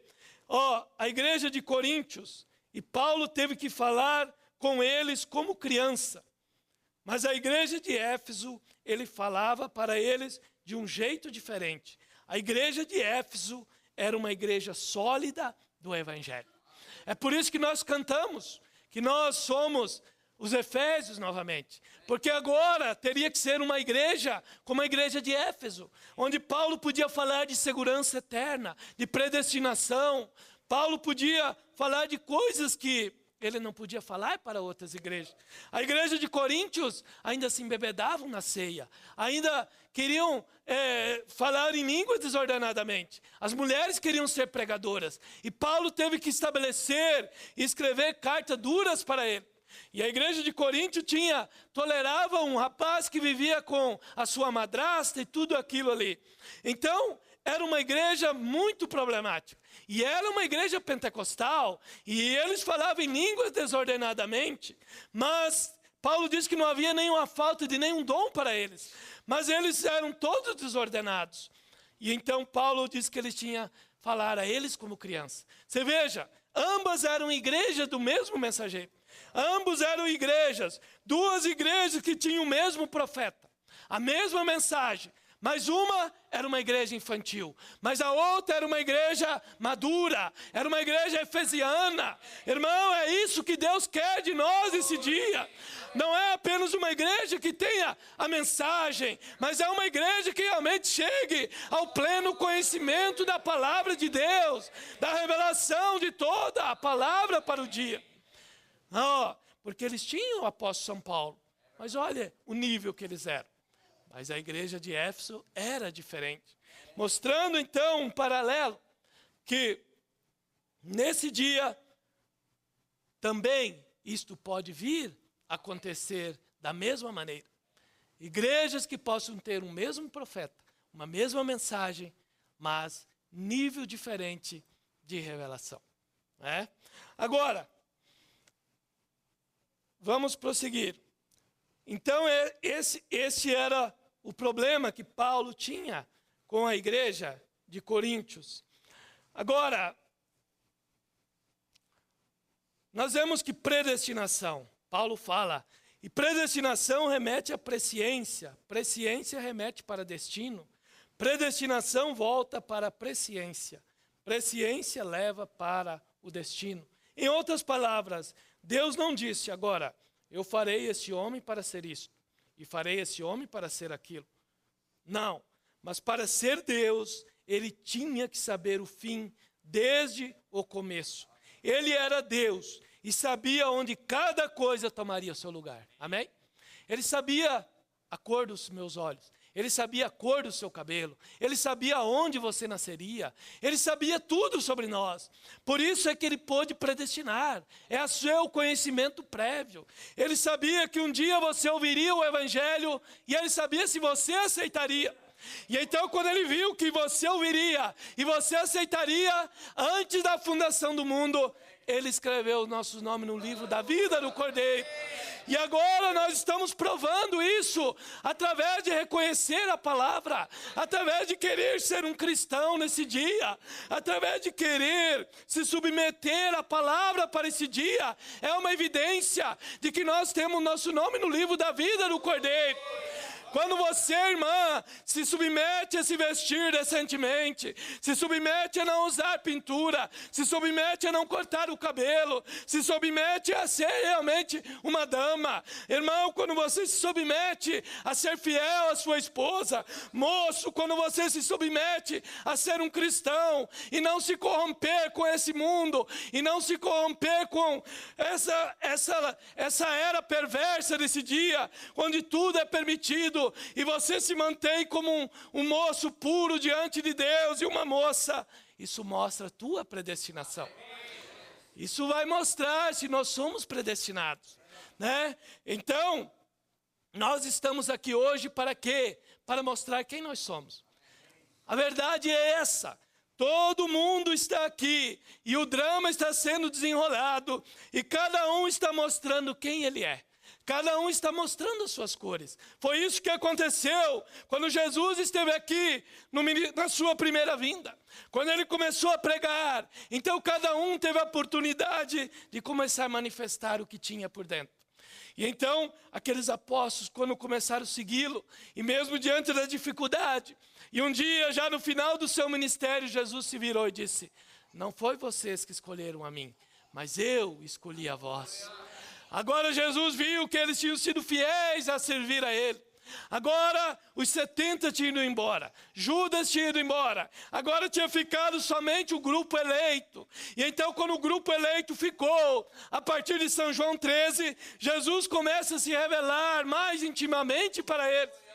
a igreja de Coríntios, e Paulo teve que falar com eles como criança. Mas a igreja de Éfeso, ele falava para eles de um jeito diferente. A igreja de Éfeso era uma igreja sólida do evangelho. É por isso que nós cantamos, que nós somos os Efésios novamente. Porque agora teria que ser uma igreja como a igreja de Éfeso, onde Paulo podia falar de segurança eterna, de predestinação. Paulo podia falar de coisas que ele não podia falar para outras igrejas. A igreja de Coríntios ainda se embebedavam na ceia, ainda queriam falar em língua desordenadamente. As mulheres queriam ser pregadoras. E Paulo teve que estabelecer e escrever cartas duras para ele. E a igreja de Coríntio tolerava um rapaz que vivia com a sua madrasta e tudo aquilo ali. Então, era uma igreja muito problemática. E era uma igreja pentecostal, e eles falavam em línguas desordenadamente, mas Paulo diz que não havia nenhuma falta de nenhum dom para eles, mas eles eram todos desordenados. E então Paulo diz que ele tinha que falar a eles como criança. Você veja, ambas eram igrejas do mesmo mensageiro. Ambos eram igrejas, 2 igrejas que tinham o mesmo profeta, a mesma mensagem. Mas uma era uma igreja infantil, mas a outra era uma igreja madura, era uma igreja efesiana. Irmão, é isso que Deus quer de nós esse dia. Não é apenas uma igreja que tenha a mensagem, mas é uma igreja que realmente chegue ao pleno conhecimento da palavra de Deus, da revelação de toda a palavra para o dia. Porque eles tinham o apóstolo São Paulo, mas olha o nível que eles eram. Mas a igreja de Éfeso era diferente. Mostrando então um paralelo, que nesse dia também isto pode vir a acontecer da mesma maneira. Igrejas que possam ter um mesmo profeta, uma mesma mensagem, mas nível diferente de revelação. Agora, vamos prosseguir. Então, esse era o problema que Paulo tinha com a igreja de Coríntios. Agora, nós vemos que predestinação, Paulo fala, e predestinação remete à presciência, presciência remete para destino, predestinação volta para a presciência, presciência leva para o destino. Em outras palavras, Deus não disse agora, eu farei esse homem para ser isto, e farei esse homem para ser aquilo. Não, mas para ser Deus, ele tinha que saber o fim desde o começo. Ele era Deus e sabia onde cada coisa tomaria seu lugar. Amém? Ele sabia a cor dos meus olhos. Ele sabia a cor do seu cabelo. Ele sabia onde você nasceria. Ele sabia tudo sobre nós. Por isso é que ele pôde predestinar. É o seu conhecimento prévio. Ele sabia que um dia você ouviria o evangelho e ele sabia se você aceitaria. E então quando ele viu que você ouviria e você aceitaria antes da fundação do mundo, ele escreveu o nosso nome no livro da vida do Cordeiro. E agora nós estamos provando isso através de reconhecer a palavra, através de querer ser um cristão nesse dia, através de querer se submeter à palavra para esse dia. É uma evidência de que nós temos nosso nome no livro da vida do Cordeiro. Quando você, irmã, se submete a se vestir decentemente, se submete a não usar pintura, se submete a não cortar o cabelo, se submete a ser realmente uma dama. Irmão, quando você se submete a ser fiel à sua esposa, moço, quando você se submete a ser um cristão e não se corromper com esse mundo, e não se corromper com essa era perversa desse dia, onde tudo é permitido, e você se mantém como um moço puro diante de Deus e uma moça, isso mostra a tua predestinação. Isso vai mostrar se nós somos predestinados, né? Então, nós estamos aqui hoje para quê? Para mostrar quem nós somos. A verdade é essa. Todo mundo está aqui e o drama está sendo desenrolado e cada um está mostrando quem ele é. Cada um está mostrando as suas cores. Foi isso que aconteceu quando Jesus esteve aqui na sua primeira vinda. Quando ele começou a pregar. Então cada um teve a oportunidade de começar a manifestar o que tinha por dentro. E então aqueles apóstolos, quando começaram a segui-lo, e mesmo diante da dificuldade, e um dia já no final do seu ministério, Jesus se virou e disse: não foi vocês que escolheram a mim, mas eu escolhi a vós. Agora Jesus viu que eles tinham sido fiéis a servir a ele. Agora os 70 tinham ido embora, Judas tinha ido embora, agora tinha ficado somente o grupo eleito. E então quando o grupo eleito ficou, a partir de São João 13, Jesus começa a se revelar mais intimamente para eles.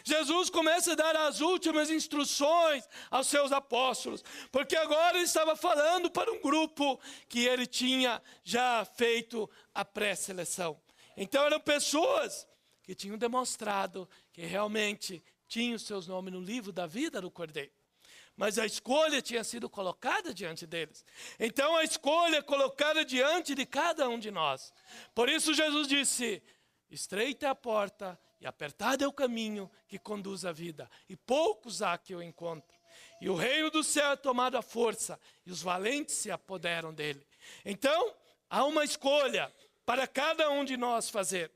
Jesus começa a dar as últimas instruções aos seus apóstolos, porque agora ele estava falando para um grupo que ele tinha já feito a pré-seleção. Então eram pessoas que tinham demonstrado que realmente tinham seus nomes no livro da vida do Cordeiro. Mas a escolha tinha sido colocada diante deles. Então a escolha é colocada diante de cada um de nós. Por isso Jesus disse: estreita é a porta e apertado é o caminho que conduz à vida, e poucos há que o encontram. E o reino do céu é tomado à força, e os valentes se apoderam dele. Então, há uma escolha para cada um de nós fazer.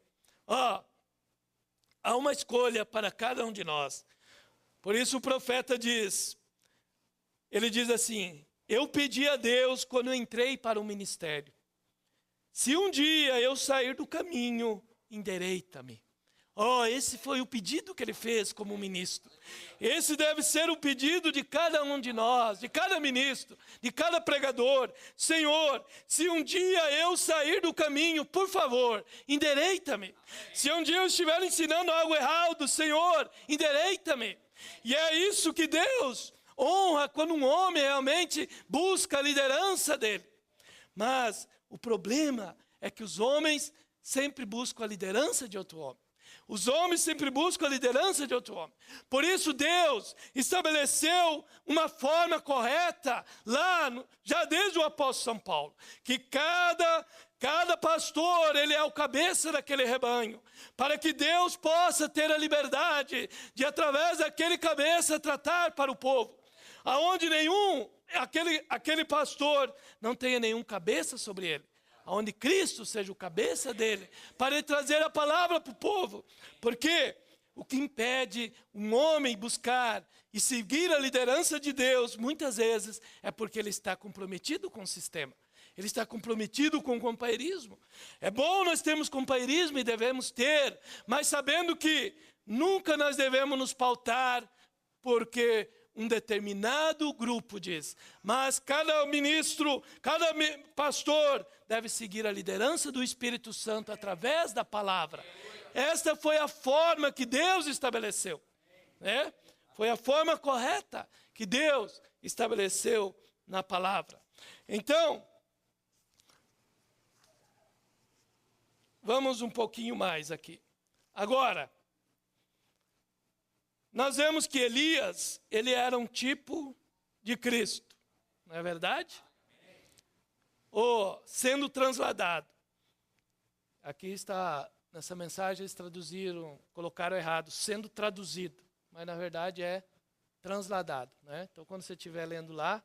Há uma escolha para cada um de nós. Por isso o profeta diz, ele diz assim: eu pedi a Deus quando eu entrei para o ministério, se um dia eu sair do caminho, endireita-me. Esse foi o pedido que ele fez como ministro. Esse deve ser o pedido de cada um de nós, de cada ministro, de cada pregador. Senhor, se um dia eu sair do caminho, por favor, endireita-me. Se um dia eu estiver ensinando algo errado, Senhor, endireita-me. E é isso que Deus honra quando um homem realmente busca a liderança dele. Mas o problema é que os homens sempre buscam a liderança de outro homem. Os homens sempre buscam a liderança de outro homem. Por isso Deus estabeleceu uma forma correta lá, já desde o apóstolo São Paulo, que cada pastor, ele é o cabeça daquele rebanho, para que Deus possa ter a liberdade de, através daquele cabeça, tratar para o povo. Aonde aquele pastor não tenha nenhum cabeça sobre ele. Onde Cristo seja o cabeça dele, para ele trazer a palavra para o povo. Porque o que impede um homem buscar e seguir a liderança de Deus, muitas vezes, é porque ele está comprometido com o sistema. Ele está comprometido com o companheirismo. É bom nós termos companheirismo e devemos ter, mas sabendo que nunca nós devemos nos pautar porque um determinado grupo diz. Mas cada ministro, cada pastor deve seguir a liderança do Espírito Santo através da palavra. Esta foi a forma que Deus estabeleceu, né? Foi a forma correta que Deus estabeleceu na palavra. Então, vamos um pouquinho mais aqui. Agora, nós vemos que Elias, ele era um tipo de Cristo, não é verdade? Sendo transladado. Aqui está nessa mensagem eles colocaram errado, sendo traduzido. Mas na verdade é transladado, né? Então quando você estiver lendo lá,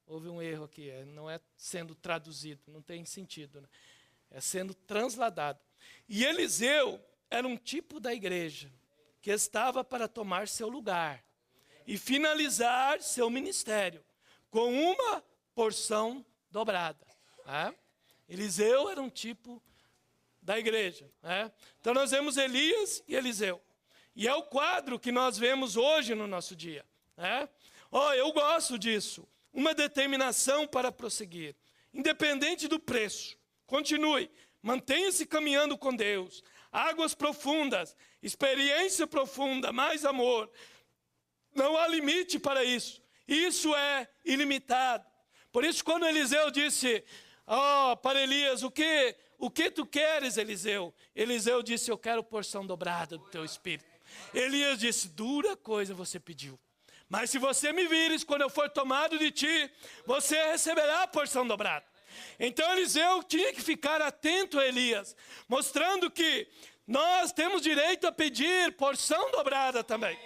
houve um erro aqui, não é sendo traduzido, não tem sentido, né? É sendo transladado. E Eliseu era um tipo da igreja que estava para tomar seu lugar e finalizar seu ministério com uma porção dobrada. Né? Eliseu era um tipo da igreja. Né? Então nós vemos Elias e Eliseu. E é o quadro que nós vemos hoje no nosso dia. Né? Eu gosto disso. Uma determinação para prosseguir, independente do preço. Continue, mantenha-se caminhando com Deus. Águas profundas, experiência profunda, mais amor. Não há limite para isso. Isso é ilimitado. Por isso, quando Eliseu disse para Elias, o que tu queres, Eliseu? Eliseu disse, eu quero porção dobrada do teu espírito. Elias disse, dura coisa você pediu. Mas se você me vires, quando eu for tomado de ti, você receberá a porção dobrada. Então Eliseu tinha que ficar atento a Elias, mostrando que nós temos direito a pedir porção dobrada também.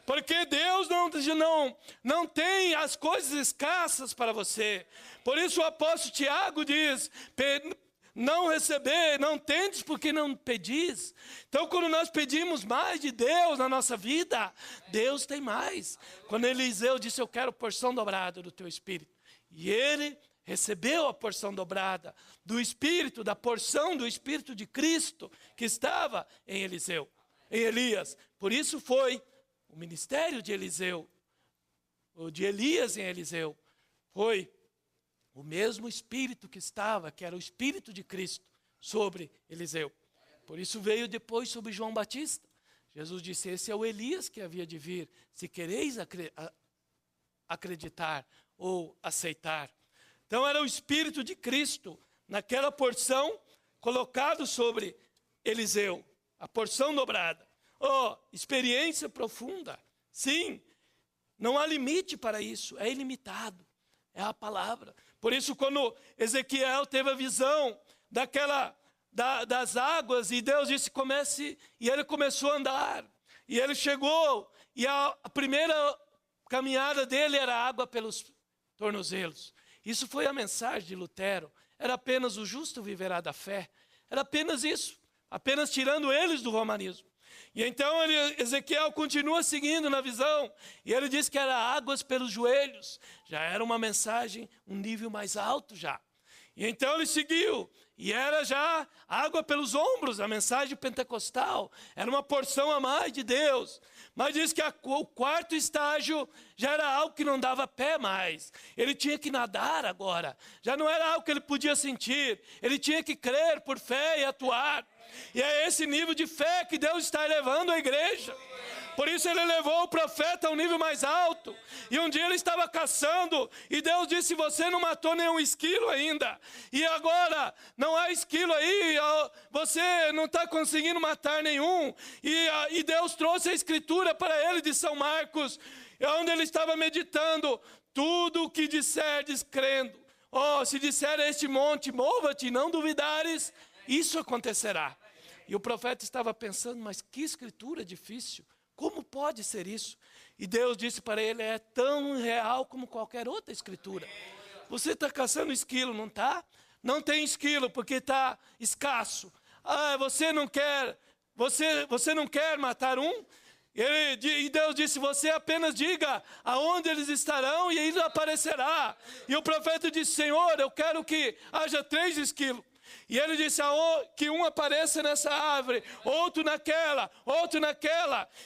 Porque Deus não tem as coisas escassas para você. Por isso o apóstolo Tiago diz, não receber, não tendes porque não pedis. Então quando nós pedimos mais de Deus na nossa vida, Deus tem mais. Quando Eliseu disse, eu quero porção dobrada do teu espírito. E ele recebeu a porção dobrada do espírito, da porção do espírito de Cristo que estava em Elias. Por isso foi o ministério de Eliseu, ou de Elias em Eliseu, foi o mesmo espírito que era o espírito de Cristo sobre Eliseu. Por isso veio depois sobre João Batista. Jesus disse, esse é o Elias que havia de vir, se quereis acreditar ou aceitar. Então era o espírito de Cristo naquela porção colocado sobre Eliseu, a porção dobrada. Experiência profunda. Sim, não há limite para isso, é ilimitado. É a palavra. Por isso quando Ezequiel teve a visão das águas e Deus disse comece, e ele começou a andar. E ele chegou e a primeira caminhada dele era água pelos tornozelos. Isso foi a mensagem de Lutero. Era apenas o justo viverá da fé. Era apenas isso. Apenas tirando eles do romanismo. E então Ezequiel continua seguindo na visão. E ele diz que era águas pelos joelhos. Já era uma mensagem, um nível mais alto já. E então ele seguiu. E era já água pelos ombros, a mensagem pentecostal. Era uma porção a mais de Deus. Mas diz que o quarto estágio já era algo que não dava pé mais. Ele tinha que nadar agora. Já não era algo que ele podia sentir. Ele tinha que crer por fé e atuar. E é esse nível de fé que Deus está elevando a igreja. Por isso ele levou o profeta a um nível mais alto. E um dia ele estava caçando. E Deus disse, você não matou nenhum esquilo ainda. E agora não há esquilo aí. Você não está conseguindo matar nenhum. E Deus trouxe a escritura para ele de São Marcos. Onde ele estava meditando. Tudo o que disserdes crendo. Se disser a este monte, mova-te, não duvidares. Isso acontecerá. E o profeta estava pensando, mas que escritura difícil. Como pode ser isso? E Deus disse para ele, é tão real como qualquer outra escritura. Você está caçando esquilo, não está? Não tem esquilo porque está escasso. Você não quer matar um? E Deus disse, você apenas diga aonde eles estarão e ele aparecerá. E o profeta disse, Senhor, eu quero que haja 3 esquilos. E ele disse que um apareça nessa árvore, outro naquela.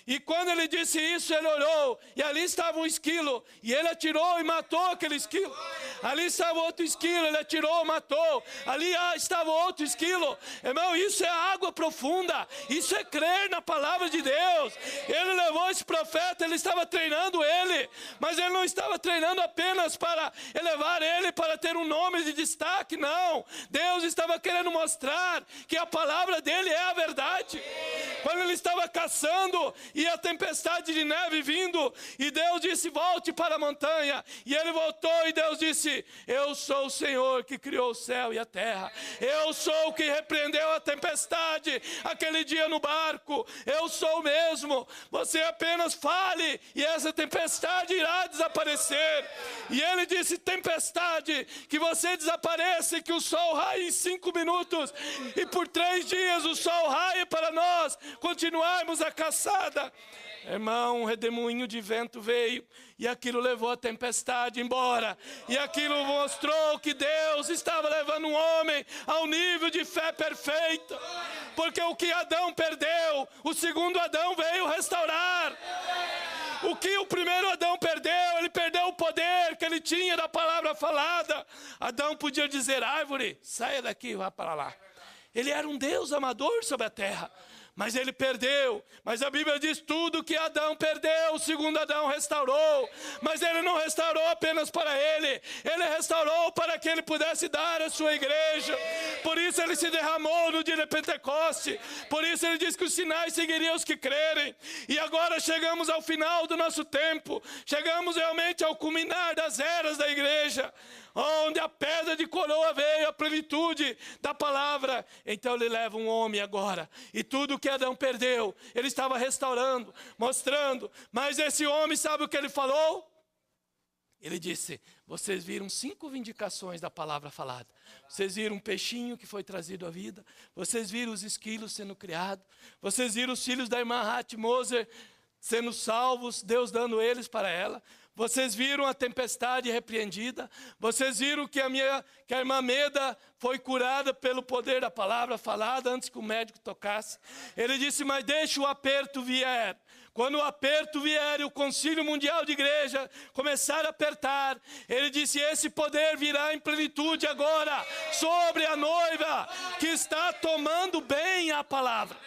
E quando ele disse isso, ele olhou, e ali estava um esquilo, e ele atirou e matou aquele esquilo. Ali estava outro esquilo, ele atirou, matou. Ali estava outro esquilo. Irmão, isso é água profunda, isso é crer na palavra de Deus. Ele levou esse profeta, ele estava treinando ele, mas ele não estava treinando apenas para elevar ele, para ter um nome de destaque, não. Deus estava querendo mostrar que a palavra dele é a verdade. Quando ele estava caçando e a tempestade de neve vindo, e Deus disse, volte para a montanha. E ele voltou e Deus disse, eu sou o Senhor que criou o céu e a terra. Eu sou o que repreendeu a tempestade aquele dia no barco. Eu sou o mesmo. Você apenas fale e essa tempestade irá desaparecer. E ele disse, tempestade, que você desapareça e que o sol raie em 5 minutos. E por 3 dias o sol raie para nós continuarmos a caçada. Irmão, um redemoinho de vento veio e aquilo levou a tempestade embora. E aquilo mostrou que Deus estava levando um homem ao nível de fé perfeita. Porque o que Adão perdeu, o segundo Adão veio restaurar. O que o primeiro Adão perdeu, ele perdeu o poder que ele tinha da palavra falada. Adão podia dizer, árvore, saia daqui, vá para lá. Ele era um Deus amador sobre a terra. Mas ele perdeu. Mas a Bíblia diz tudo que Adão perdeu, o segundo Adão restaurou. Mas ele não restaurou apenas para ele. Ele restaurou para que ele pudesse dar à sua igreja. Por isso ele se derramou no dia de Pentecoste. Por isso ele diz que os sinais seguiriam os que crerem. E agora chegamos ao final do nosso tempo. Chegamos realmente ao culminar das eras da igreja. Onde a pedra de coroa veio, a plenitude da palavra. Então ele leva um homem agora. E tudo que Adão perdeu, ele estava restaurando, mostrando. Mas esse homem, sabe o que ele falou? Ele disse, vocês viram 5 vindicações da palavra falada. Vocês viram um peixinho que foi trazido à vida. Vocês viram os esquilos sendo criados. Vocês viram os filhos da irmã Hat Moser sendo salvos, Deus dando eles para ela. Vocês viram a tempestade repreendida. Vocês viram que a irmã Meda foi curada pelo poder da palavra falada antes que o médico tocasse. Ele disse, mas deixa o aperto vier. Quando o aperto vier e o Concílio Mundial de Igreja começar a apertar, ele disse, esse poder virá em plenitude agora sobre a noiva que está tomando bem a palavra.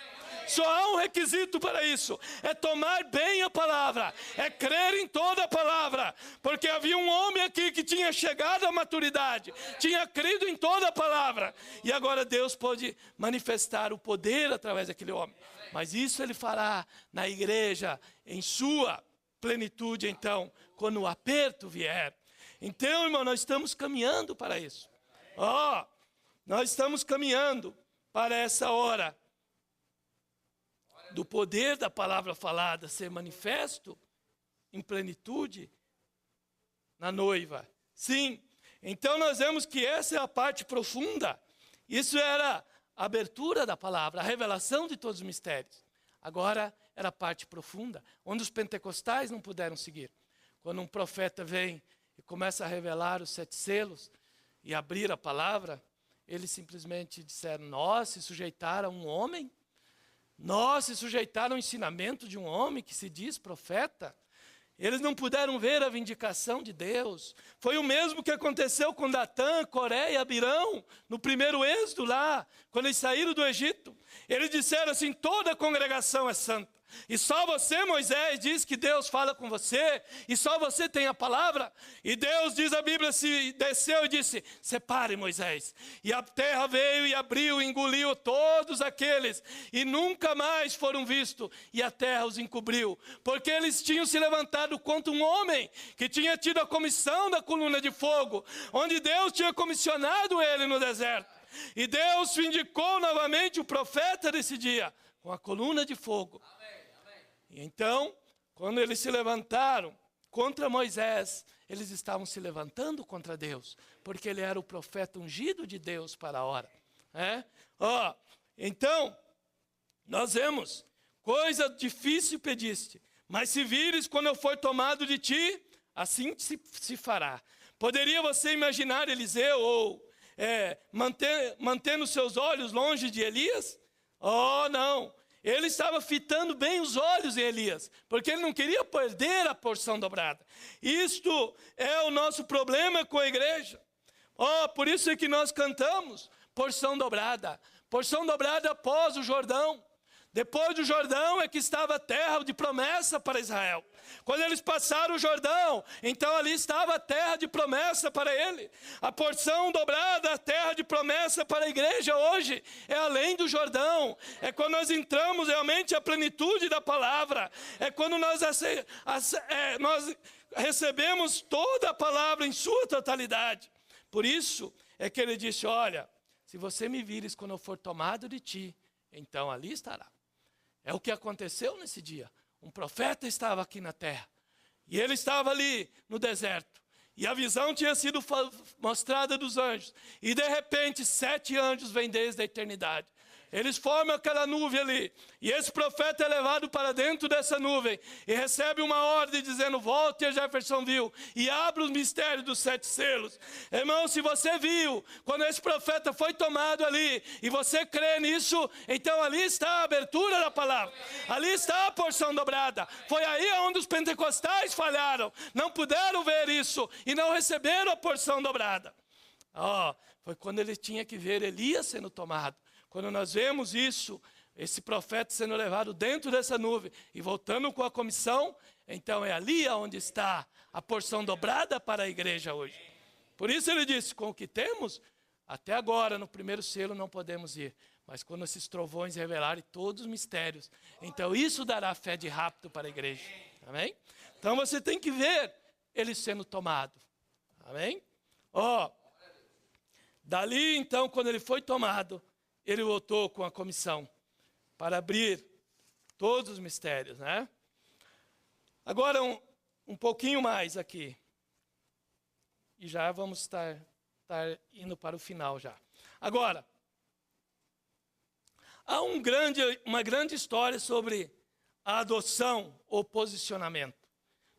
Só há um requisito para isso, é tomar bem a palavra, é crer em toda a palavra, porque havia um homem aqui que tinha chegado à maturidade, tinha crido em toda a palavra, e agora Deus pode manifestar o poder através daquele homem, mas isso ele fará na igreja, em sua plenitude então, quando o aperto vier. Então, irmão, nós estamos caminhando para isso, nós estamos caminhando para essa hora, do poder da palavra falada ser manifesto em plenitude na noiva. Sim, então nós vemos que essa é a parte profunda. Isso era a abertura da palavra, a revelação de todos os mistérios. Agora era a parte profunda, onde os pentecostais não puderam seguir. Quando um profeta vem e começa a revelar os 7 selos e abrir a palavra, eles simplesmente disseram, nós se sujeitaram a um homem? Nós se sujeitaram ao ensinamento de um homem que se diz profeta. Eles não puderam ver a vindicação de Deus. Foi o mesmo que aconteceu com Datã, Coré e Abirão, no primeiro êxodo lá, quando eles saíram do Egito. Eles disseram assim, toda a congregação é santa. E só você, Moisés, diz que Deus fala com você, e só você tem a palavra. E Deus, diz a Bíblia, se desceu e disse, separe Moisés. E a terra veio e abriu, engoliu todos aqueles, e nunca mais foram vistos, e a terra os encobriu. Porque eles tinham se levantado contra um homem, que tinha tido a comissão da coluna de fogo, onde Deus tinha comissionado ele no deserto. E Deus vindicou novamente o profeta desse dia, com a coluna de fogo. E então, quando eles se levantaram contra Moisés, eles estavam se levantando contra Deus, porque ele era o profeta ungido de Deus para a hora. Então, nós vemos, coisa difícil pediste, mas se vires quando eu for tomado de ti, assim se fará. Poderia você imaginar Eliseu ou mantendo seus olhos longe de Elias? Oh, não. Ele estava fitando bem os olhos em Elias, porque ele não queria perder a porção dobrada. Isto é o nosso problema com a igreja. Por isso é que nós cantamos porção dobrada após o Jordão. Depois do Jordão é que estava a terra de promessa para Israel. Quando eles passaram o Jordão, então ali estava a terra de promessa para ele. A porção dobrada, a terra de promessa para a igreja hoje, é além do Jordão. É quando nós entramos realmente à plenitude da palavra. É quando nós recebemos toda a palavra em sua totalidade. Por isso é que ele disse, olha, se você me vires quando eu for tomado de ti, então ali estará. É o que aconteceu nesse dia. Um profeta estava aqui na terra. E ele estava ali no deserto. E a visão tinha sido mostrada dos anjos. E de repente 7 anjos vêm desde a eternidade. Eles formam aquela nuvem ali. E esse profeta é levado para dentro dessa nuvem. E recebe uma ordem dizendo, volte a Jeffersonville. E abra os mistérios dos 7 selos. Irmão, se você viu, quando esse profeta foi tomado ali, e você crê nisso, então ali está a abertura da palavra. Ali está a porção dobrada. Foi aí onde os pentecostais falharam. Não puderam ver isso. E não receberam a porção dobrada. Foi quando ele tinha que ver Elias sendo tomado. Quando nós vemos isso, esse profeta sendo levado dentro dessa nuvem e voltando com a comissão, então é ali onde está a porção dobrada para a igreja hoje. Por isso ele disse, com o que temos, até agora no primeiro selo não podemos ir. Mas quando esses trovões revelarem todos os mistérios, então isso dará fé de rápido para a igreja. Amém? Então você tem que ver ele sendo tomado. Amém? Dali então, quando ele foi tomado, ele voltou com a comissão para abrir todos os mistérios, né? Agora, um pouquinho mais aqui. E já vamos estar indo para o final já. Agora, há uma grande história sobre a adoção ou posicionamento.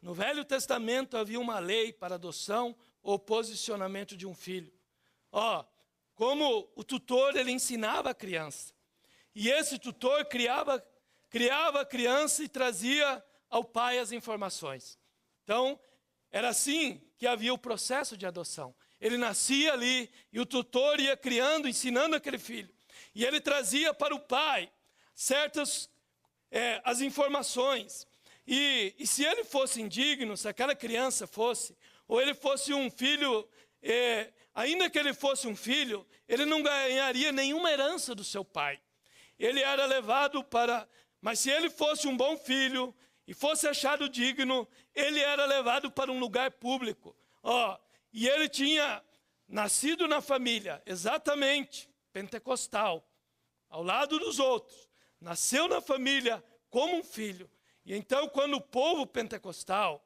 No Velho Testamento havia uma lei para adoção ou posicionamento de um filho. Como o tutor, ele ensinava a criança. E esse tutor criava a criança e trazia ao pai as informações. Então, era assim que havia o processo de adoção. Ele nascia ali e o tutor ia criando, ensinando aquele filho. E ele trazia para o pai certas as informações. E se ele fosse indigno, se aquela criança fosse, ou ele fosse um filho... ainda que ele fosse um filho, ele não ganharia nenhuma herança do seu pai. Ele era levado para... Mas se ele fosse um bom filho e fosse achado digno, ele era levado para um lugar público. E ele tinha nascido na família, exatamente, pentecostal, ao lado dos outros. Nasceu na família como um filho. E então, quando o povo pentecostal...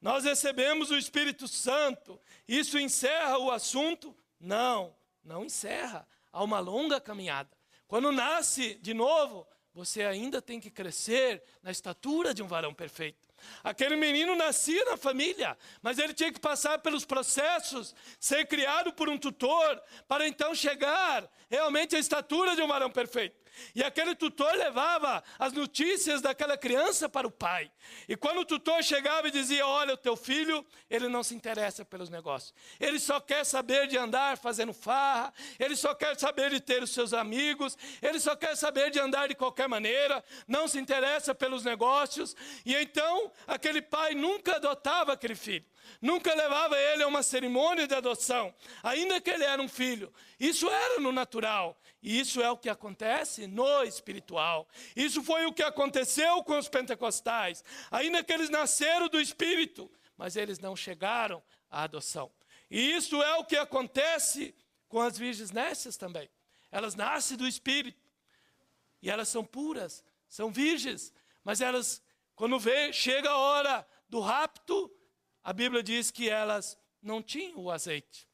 nós recebemos o Espírito Santo. Isso encerra o assunto? Não encerra. Há uma longa caminhada. Quando nasce de novo, você ainda tem que crescer na estatura de um varão perfeito. Aquele menino nascia na família, mas ele tinha que passar pelos processos, ser criado por um tutor, para então chegar realmente à estatura de um varão perfeito. E aquele tutor levava as notícias daquela criança para o pai. E quando o tutor chegava e dizia, olha, o teu filho, ele não se interessa pelos negócios. Ele só quer saber de andar fazendo farra, ele só quer saber de ter os seus amigos, ele só quer saber de andar de qualquer maneira, não se interessa pelos negócios. E então, aquele pai nunca adotava aquele filho. Nunca levava ele a uma cerimônia de adoção, ainda que ele era um filho. Isso era no natural. E isso é o que acontece no espiritual. Isso foi o que aconteceu com os pentecostais. Ainda que eles nasceram do Espírito, mas eles não chegaram à adoção. E isso é o que acontece com as virgens nécias também. Elas nascem do Espírito. E elas são puras, são virgens. Mas elas, quando chega a hora do rapto, a Bíblia diz que elas não tinham o azeite.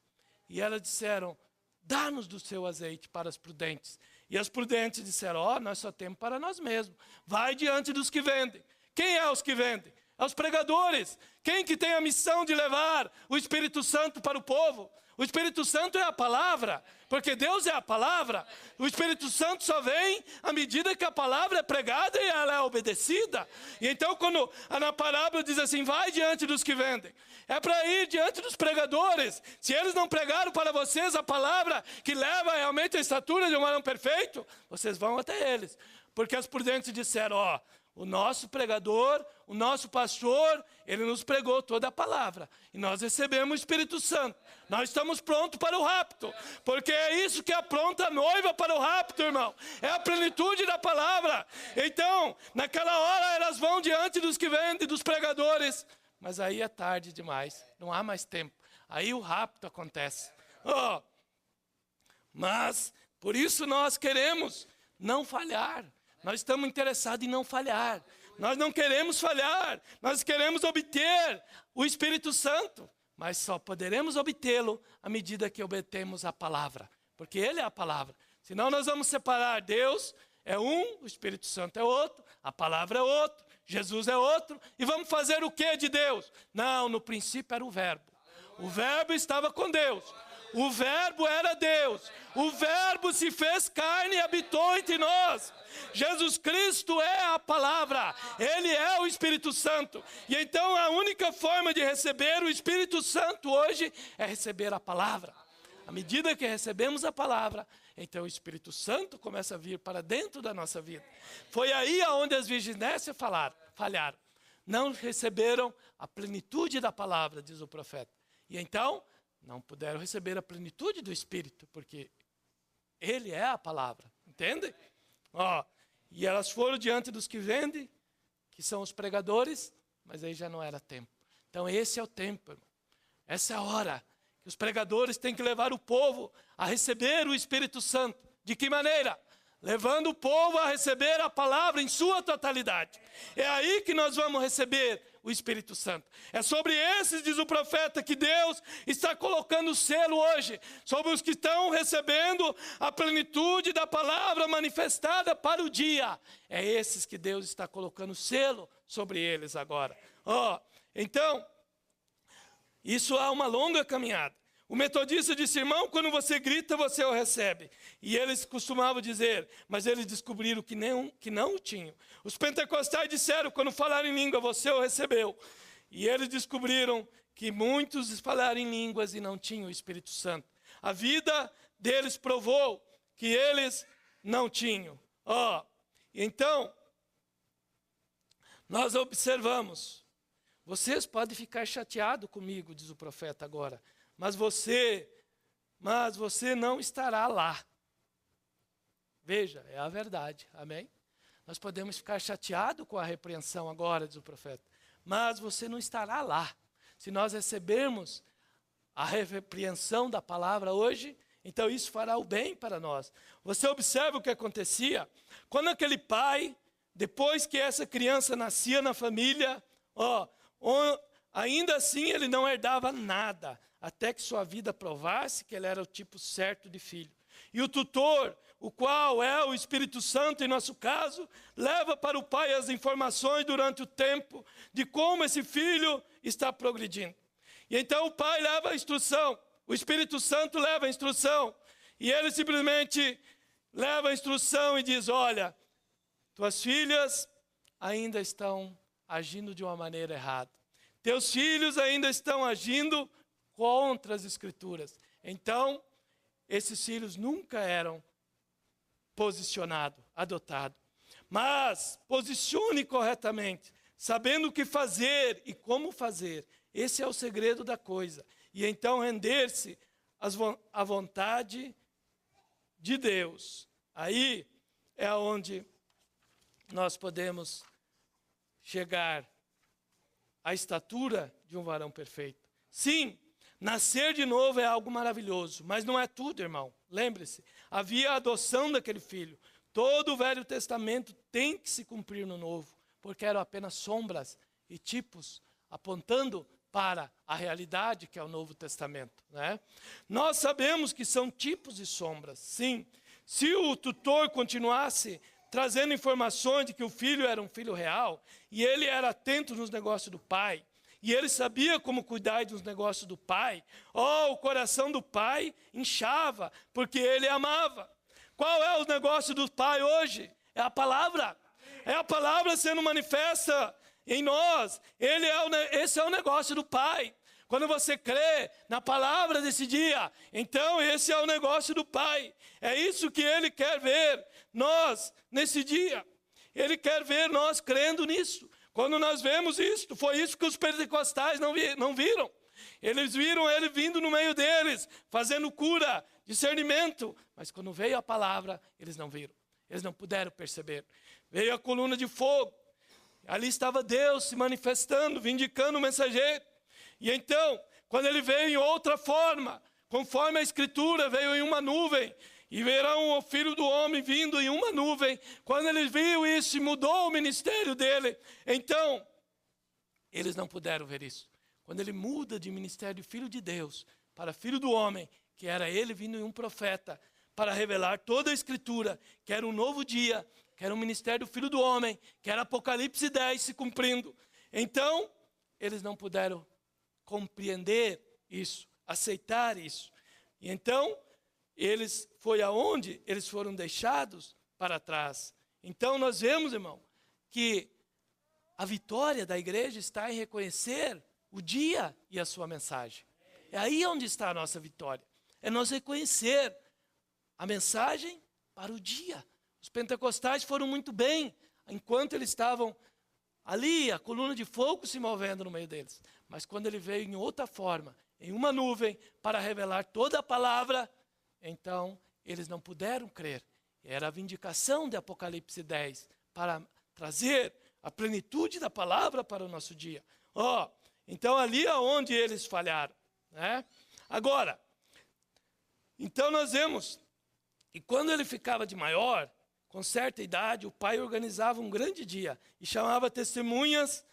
E elas disseram, dá-nos do seu azeite para as prudentes. E as prudentes disseram, nós só temos para nós mesmos. Vai diante dos que vendem. Quem é os que vendem? É os pregadores. Quem que tem a missão de levar o Espírito Santo para o povo? O Espírito Santo é a palavra, porque Deus é a palavra. O Espírito Santo só vem à medida que a palavra é pregada e ela é obedecida. E então quando na parábola diz assim, vai diante dos que vendem, é para ir diante dos pregadores. Se eles não pregaram para vocês a palavra que leva realmente à estatura de um varão perfeito, vocês vão até eles. Porque as prudentes disseram, o nosso pregador, o nosso pastor, ele nos pregou toda a palavra. E nós recebemos o Espírito Santo. Nós estamos prontos para o rapto. Porque é isso que apronta a noiva para o rapto, irmão. É a plenitude da palavra. Então, naquela hora, elas vão diante dos que vendem, dos pregadores. Mas aí é tarde demais. Não há mais tempo. Aí o rapto acontece. Mas, por isso nós queremos não falhar. Nós estamos interessados em não falhar. Nós não queremos falhar. Nós queremos obter o Espírito Santo. Mas só poderemos obtê-lo à medida que obtemos a palavra. Porque Ele é a palavra. Senão nós vamos separar. Deus é um, o Espírito Santo é outro, a palavra é outro, Jesus é outro. E vamos fazer o que de Deus? Não, no princípio era o Verbo. O Verbo estava com Deus. O Verbo era Deus. O Verbo se fez carne e habitou entre nós. Jesus Cristo é a palavra. Ele é o Espírito Santo. E então a única forma de receber o Espírito Santo hoje é receber a palavra. À medida que recebemos a palavra, então o Espírito Santo começa a vir para dentro da nossa vida. Foi aí onde as virgens falharam. Não receberam a plenitude da palavra, diz o profeta. E então não puderam receber a plenitude do Espírito, porque Ele é a palavra, entende? E elas foram diante dos que vendem, que são os pregadores, mas aí já não era tempo. Então esse é o tempo, irmão. Essa é a hora que os pregadores têm que levar o povo a receber o Espírito Santo. De que maneira? Levando o povo a receber a palavra em sua totalidade. É aí que nós vamos receber o Espírito Santo. É sobre esses, diz o profeta, que Deus está colocando o selo hoje. Sobre os que estão recebendo a plenitude da palavra manifestada para o dia. É esses que Deus está colocando o selo sobre eles agora. Então, isso é uma longa caminhada. O metodista disse, irmão, quando você grita, você o recebe. E eles costumavam dizer, mas eles descobriram que não o tinham. Os pentecostais disseram, quando falaram em língua, você o recebeu. E eles descobriram que muitos falaram em línguas e não tinham o Espírito Santo. A vida deles provou que eles não tinham. Então, nós observamos. Vocês podem ficar chateados comigo, diz o profeta agora. Mas você não estará lá. Veja, é a verdade, amém? Nós podemos ficar chateados com a repreensão agora, diz o profeta. Mas você não estará lá. Se nós recebermos a repreensão da palavra hoje, então isso fará o bem para nós. Você observa o que acontecia? Quando aquele pai, depois que essa criança nascia na família, ainda assim ele não herdava nada, até que sua vida provasse que ele era o tipo certo de filho. E o tutor, o qual é o Espírito Santo, em nosso caso, leva para o pai as informações durante o tempo de como esse filho está progredindo. E então o pai leva a instrução, o Espírito Santo leva a instrução, e ele simplesmente leva a instrução e diz, olha, tuas filhas ainda estão agindo de uma maneira errada. Teus filhos ainda estão agindo contra as Escrituras. Então, esses filhos nunca eram posicionados, adotados. Mas posicione corretamente, sabendo o que fazer e como fazer. Esse é o segredo da coisa. E então render-se à vontade de Deus. Aí é onde nós podemos chegar à estatura de um varão perfeito. Sim, nascer de novo é algo maravilhoso, mas não é tudo, irmão. Lembre-se, havia a adoção daquele filho. Todo o Velho Testamento tem que se cumprir no Novo, porque eram apenas sombras e tipos apontando para a realidade que é o Novo Testamento, né? Nós sabemos que são tipos e sombras, sim. Se o tutor continuasse trazendo informações de que o filho era um filho real, e ele era atento nos negócios do pai, e ele sabia como cuidar dos negócios do pai, o coração do pai inchava, porque ele amava. Qual é o negócio do pai hoje? É a palavra. É a palavra sendo manifesta em nós. Esse é o negócio do pai. quando você crê na palavra desse dia, então esse é o negócio do Pai. É isso que Ele quer ver nós nesse dia. Ele quer ver nós crendo nisso. Quando nós vemos isso, foi isso que os pentecostais não viram. Eles viram Ele vindo no meio deles, fazendo cura, discernimento. Mas quando veio a palavra, eles não viram. Eles não puderam perceber. Veio a coluna de fogo. Ali estava Deus se manifestando, vindicando o mensageiro. E então, quando ele veio em outra forma, conforme a Escritura, veio em uma nuvem. E verão o Filho do Homem vindo em uma nuvem. Quando ele viu isso e mudou o ministério dele, então, eles não puderam ver isso. Quando ele muda de ministério Filho de Deus para Filho do Homem, que era ele vindo em um profeta, para revelar toda a Escritura, que era um novo dia, que era o ministério do Filho do Homem, que era Apocalipse 10 se cumprindo. Então, eles não puderam compreender isso, aceitar isso. E então, foi aonde eles foram deixados para trás. Então, nós vemos, irmão, que a vitória da igreja está em reconhecer o dia e a sua mensagem. É aí onde está a nossa vitória. É nós reconhecer a mensagem para o dia. Os pentecostais foram muito bem, enquanto eles estavam ali, a coluna de fogo se movendo no meio deles. Mas quando ele veio em outra forma, em uma nuvem, para revelar toda a palavra, então eles não puderam crer. Era a vindicação de Apocalipse 10, para trazer a plenitude da palavra para o nosso dia. Então ali é onde eles falharam, né? Agora, então nós vemos que quando ele ficava de maior, com certa idade, o pai organizava um grande dia e chamava testemunhas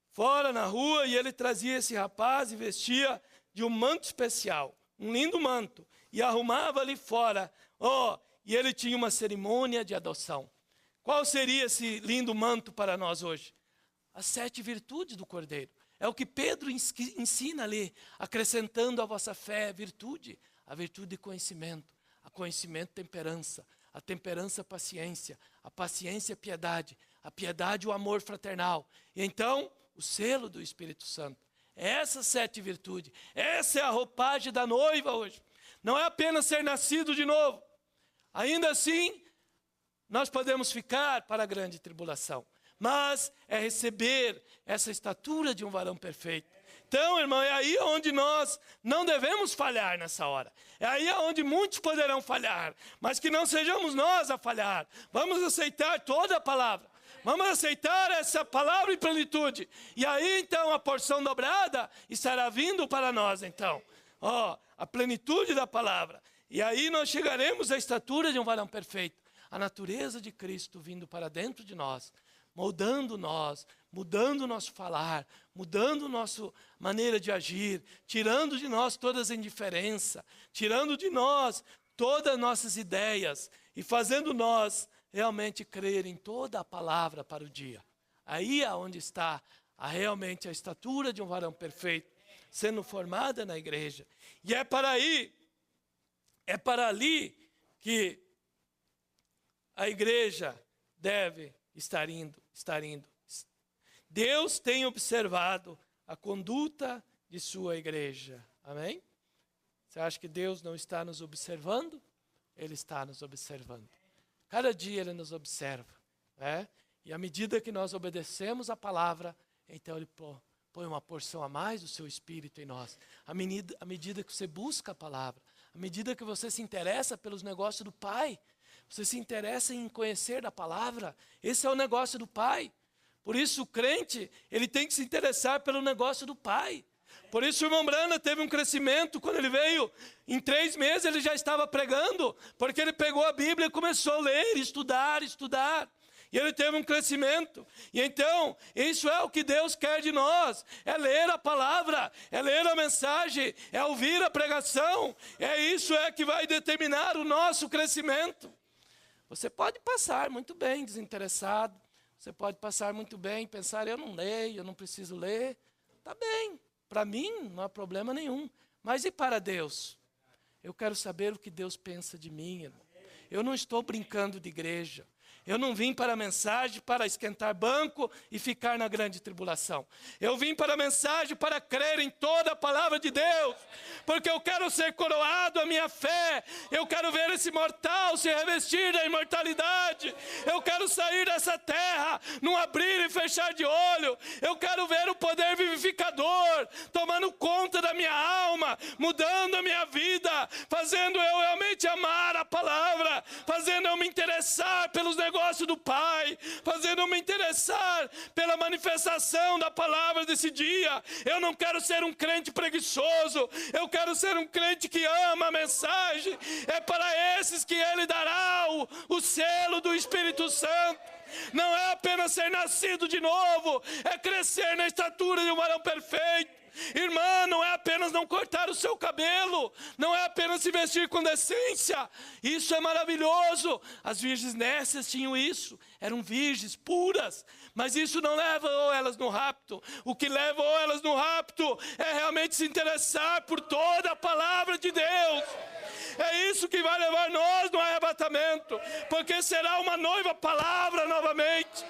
fora na rua, e ele trazia esse rapaz e vestia de um manto especial, um lindo manto, e arrumava ali fora. E ele tinha uma cerimônia de adoção. Qual seria esse lindo manto para nós hoje? As 7 virtudes do Cordeiro. É o que Pedro ensina ali, acrescentando à vossa fé virtude, a virtude de conhecimento, a conhecimento temperança, a temperança paciência, a paciência piedade, a piedade o amor fraternal. E então, o selo do Espírito Santo. Essas 7 virtudes, essa é a roupagem da noiva hoje. Não é apenas ser nascido de novo. Ainda assim, nós podemos ficar para a grande tribulação. Mas é receber essa estatura de um varão perfeito. Então, irmão, é aí onde nós não devemos falhar nessa hora. É aí onde muitos poderão falhar, mas que não sejamos nós a falhar. Vamos aceitar toda a palavra. Vamos aceitar essa palavra em plenitude. E aí, então, a porção dobrada estará vindo para nós, então. A plenitude da palavra. E aí nós chegaremos à estatura de um varão perfeito. A natureza de Cristo vindo para dentro de nós, moldando nós, mudando o nosso falar, mudando a nossa maneira de agir, tirando de nós todas as indiferenças, tirando de nós todas as nossas ideias e fazendo nós realmente crer em toda a palavra para o dia. Aí é onde está realmente a estatura de um varão perfeito, sendo formada na igreja. E é para ali que a igreja deve estar indo. Deus tem observado a conduta de sua igreja. Amém? Você acha que Deus não está nos observando? Ele está nos observando. Cada dia Ele nos observa, né? E à medida que nós obedecemos a palavra, então Ele põe uma porção a mais do seu Espírito em nós. À medida que você busca a palavra, à medida que você se interessa pelos negócios do Pai, você se interessa em conhecer da palavra, esse é o negócio do Pai. Por isso o crente, ele tem que se interessar pelo negócio do Pai. Por isso o irmão Brana teve um crescimento, quando ele veio, em 3 meses ele já estava pregando, porque ele pegou a Bíblia e começou a ler, estudar. E ele teve um crescimento. E então, isso é o que Deus quer de nós. É ler a palavra, é ler a mensagem, é ouvir a pregação. Isso que vai determinar o nosso crescimento. Você pode passar muito bem desinteressado. Você pode passar muito bem, pensar, eu não leio, eu não preciso ler. Está bem, para mim não há problema nenhum. Mas e para Deus? Eu quero saber o que Deus pensa de mim, irmão. Eu não estou brincando de igreja. Eu não vim para a mensagem para esquentar banco e ficar na grande tribulação. Eu vim para a mensagem para crer em toda a palavra de Deus, porque eu quero ser coroado a minha fé. Eu quero ver esse mortal se revestir da imortalidade. Eu quero sair dessa terra num abrir e fechar de olho. Eu quero ver o poder vivificador tomando conta da minha alma, mudando a minha vida, fazendo eu realmente amar a palavra, fazendo eu me interessar pelos negócios do Pai, fazendo eu me interessar pela manifestação da palavra desse dia. Eu não quero ser um crente preguiçoso, eu quero ser um crente que ama a mensagem. É para esses que Ele dará o selo do Espírito Santo. Não é apenas ser nascido de novo, é crescer na estatura de um varão perfeito. Irmã, não é apenas não cortar o seu cabelo, não é apenas se vestir com decência. Isso é maravilhoso. As virgens nécias tinham isso, eram virgens puras, mas isso não levou elas no rapto. O que levou elas no rapto é realmente se interessar por toda a palavra de Deus. É isso que vai levar nós no arrebatamento, porque será uma noiva palavra novamente.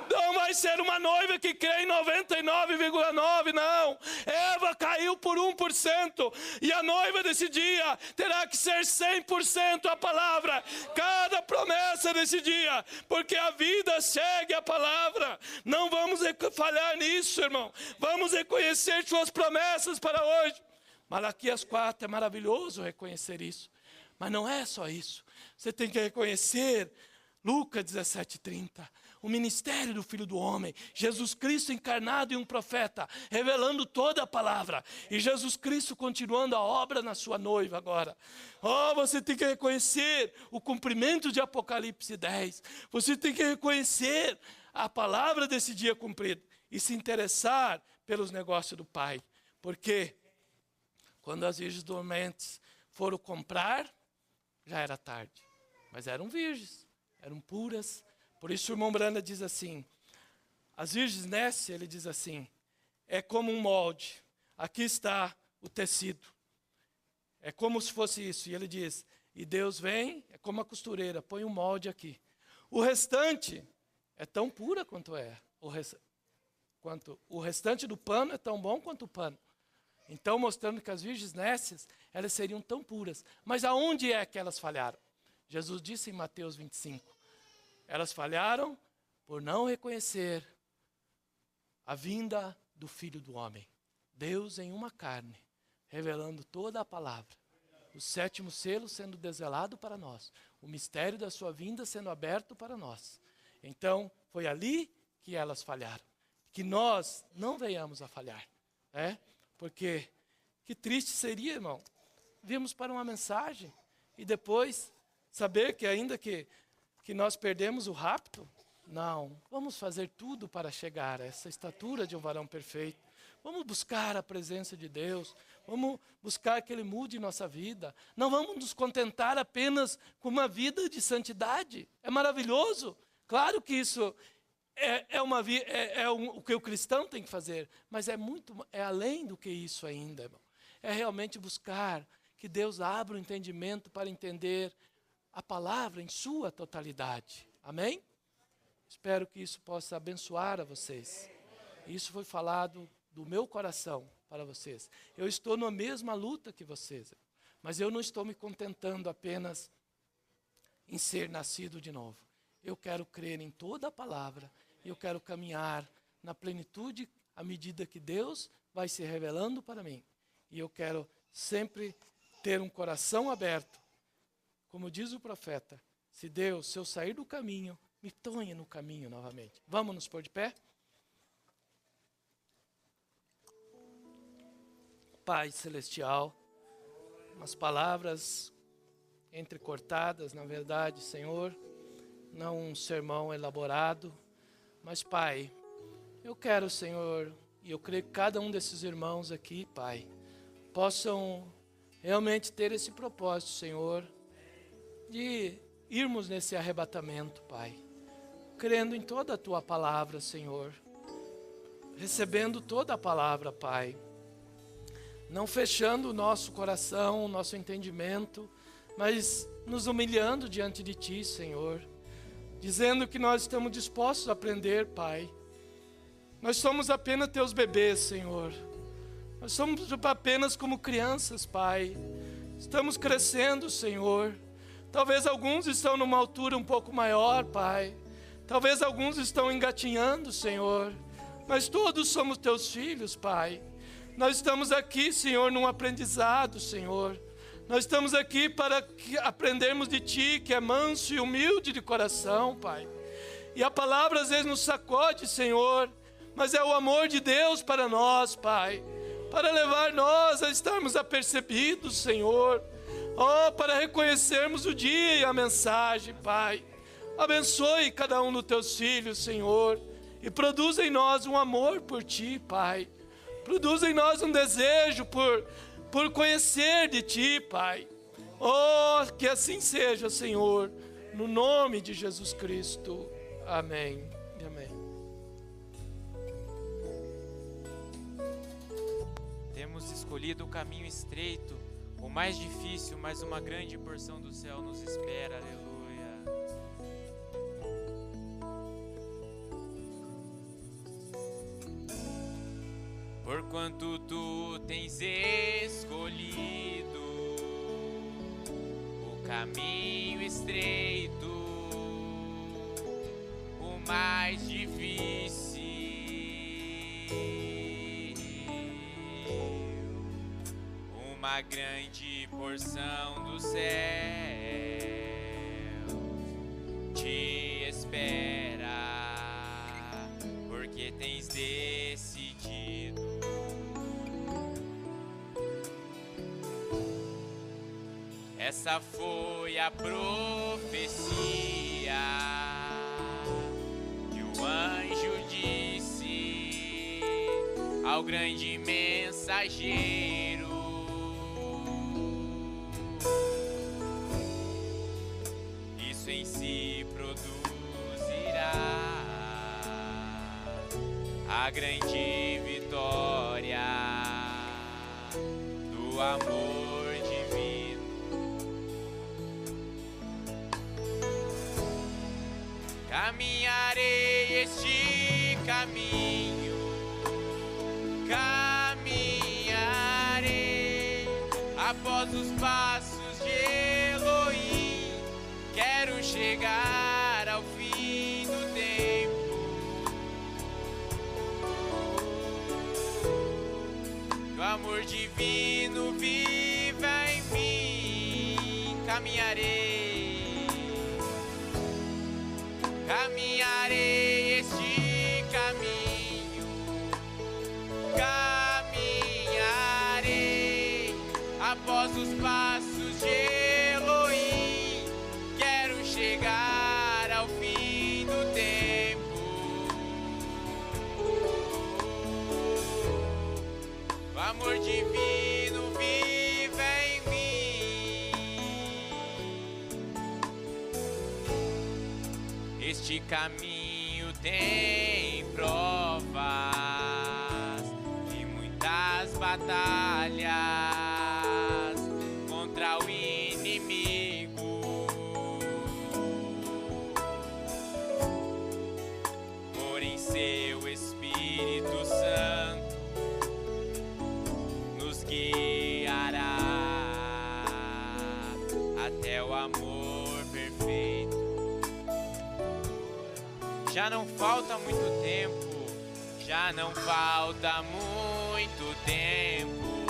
Não vai ser uma noiva que crê em 99,9, não. Eva caiu por 1%. E a noiva desse dia terá que ser 100% a palavra. Cada promessa desse dia. Porque a vida segue a palavra. Não vamos falhar nisso, irmão. Vamos reconhecer suas promessas para hoje. Malaquias 4, é maravilhoso reconhecer isso. Mas não é só isso. Você tem que reconhecer Lucas 17:30. O ministério do Filho do Homem, Jesus Cristo encarnado em um profeta, revelando toda a palavra, e Jesus Cristo continuando a obra na sua noiva agora. Oh, você tem que reconhecer o cumprimento de Apocalipse 10, você tem que reconhecer a palavra desse dia cumprido, e se interessar pelos negócios do Pai, porque quando as virgens dormentes foram comprar, já era tarde, mas eram virgens, eram puras. Por isso o irmão Branda diz assim, as virgens nécias, ele diz assim, é como um molde, aqui está o tecido, é como se fosse isso. E ele diz, e Deus vem, é como a costureira, põe um molde aqui. O restante é tão pura quanto o restante do pano é tão bom quanto o pano. Então mostrando que as virgens nécias, elas seriam tão puras. Mas aonde é que elas falharam? Jesus disse em Mateus 25, elas falharam por não reconhecer a vinda do Filho do Homem. Deus em uma carne, revelando toda a palavra. O 7º selo sendo desvelado para nós. O mistério da sua vinda sendo aberto para nós. Então, foi ali que elas falharam. Que nós não venhamos a falhar. Porque que triste seria, irmão, virmos para uma mensagem e depois saber que ainda que nós perdemos o rapto. Não, vamos fazer tudo para chegar a essa estatura de um varão perfeito. Vamos buscar a presença de Deus, vamos buscar que Ele mude nossa vida. Não vamos nos contentar apenas com uma vida de santidade. É maravilhoso, claro que isso o que o cristão tem que fazer, mas é além do que isso ainda, irmão. É realmente buscar que Deus abra o entendimento para entender a palavra em sua totalidade. Amém? Espero que isso possa abençoar a vocês. Isso foi falado do meu coração para vocês. Eu estou na mesma luta que vocês, mas eu não estou me contentando apenas em ser nascido de novo. Eu quero crer em toda a palavra, eu quero caminhar na plenitude à medida que Deus vai se revelando para mim. E eu quero sempre ter um coração aberto. Como diz o profeta, se eu sair do caminho, me ponha no caminho novamente. Vamos nos pôr de pé? Pai Celestial, umas palavras entrecortadas, na verdade, Senhor, não um sermão elaborado, mas, Pai, eu quero, Senhor, e eu creio que cada um desses irmãos aqui, Pai, possam realmente ter esse propósito, Senhor, de irmos nesse arrebatamento, Pai, crendo em toda a Tua palavra, Senhor, recebendo toda a palavra, Pai, não fechando o nosso coração, o nosso entendimento, mas nos humilhando diante de Ti, Senhor, dizendo que nós estamos dispostos a aprender, Pai. Nós somos apenas teus bebês, Senhor. Nós somos apenas como crianças, Pai. Estamos crescendo, Senhor. Talvez alguns estão numa altura um pouco maior, Pai. Talvez alguns estão engatinhando, Senhor. Mas todos somos teus filhos, Pai. Nós estamos aqui, Senhor, num aprendizado, Senhor. Nós estamos aqui para aprendermos de Ti, que é manso e humilde de coração, Pai. E a palavra às vezes nos sacode, Senhor, mas é o amor de Deus para nós, Pai. Para levar nós a estarmos apercebidos, Senhor. Oh, para reconhecermos o dia e a mensagem, Pai. Abençoe cada um dos Teus filhos, Senhor. E produz em nós um amor por Ti, Pai. Produz em nós um desejo por conhecer de Ti, Pai. Oh, que assim seja, Senhor. No nome de Jesus Cristo. Amém e amém. Temos escolhido o caminho estreito, o mais difícil, mas uma grande porção do céu nos espera. Aleluia. Porquanto tu tens escolhido o caminho estreito, o mais difícil, uma grande porção do céu te espera, porque tens decidido. Essa foi a profecia que o anjo disse ao grande mensageiro. Isso em si produzirá a grande vitória do amor divino. Caminharei este caminho, caminharei após os passos de Elohim. Quero chegar ao fim do tempo, do amor divino viva em mim. Caminharei este caminho, caminharei após os passos de Elohim. Quero chegar ao fim do tempo, o amor divino vive em mim. Este caminho tem provas e muitas batalhas contra o inimigo. Porém, seu Espírito Santo nos guiará até o amor perfeito. Já não falta muito tempo, já não falta muito tempo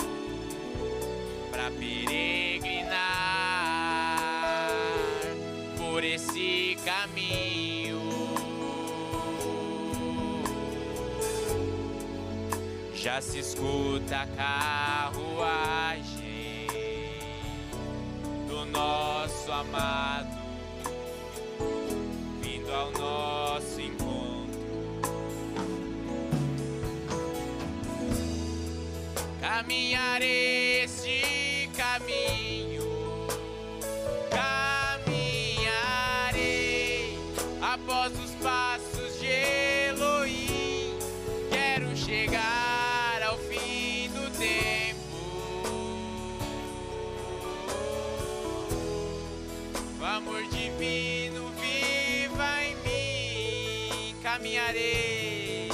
para peregrinar por esse caminho. Já se escuta a carruagem do nosso amado vindo ao nosso encontro. Caminharei este caminho, caminharei após os passos de Elohim. Quero chegar ao fim do tempo, o amor divino viva em caminharei,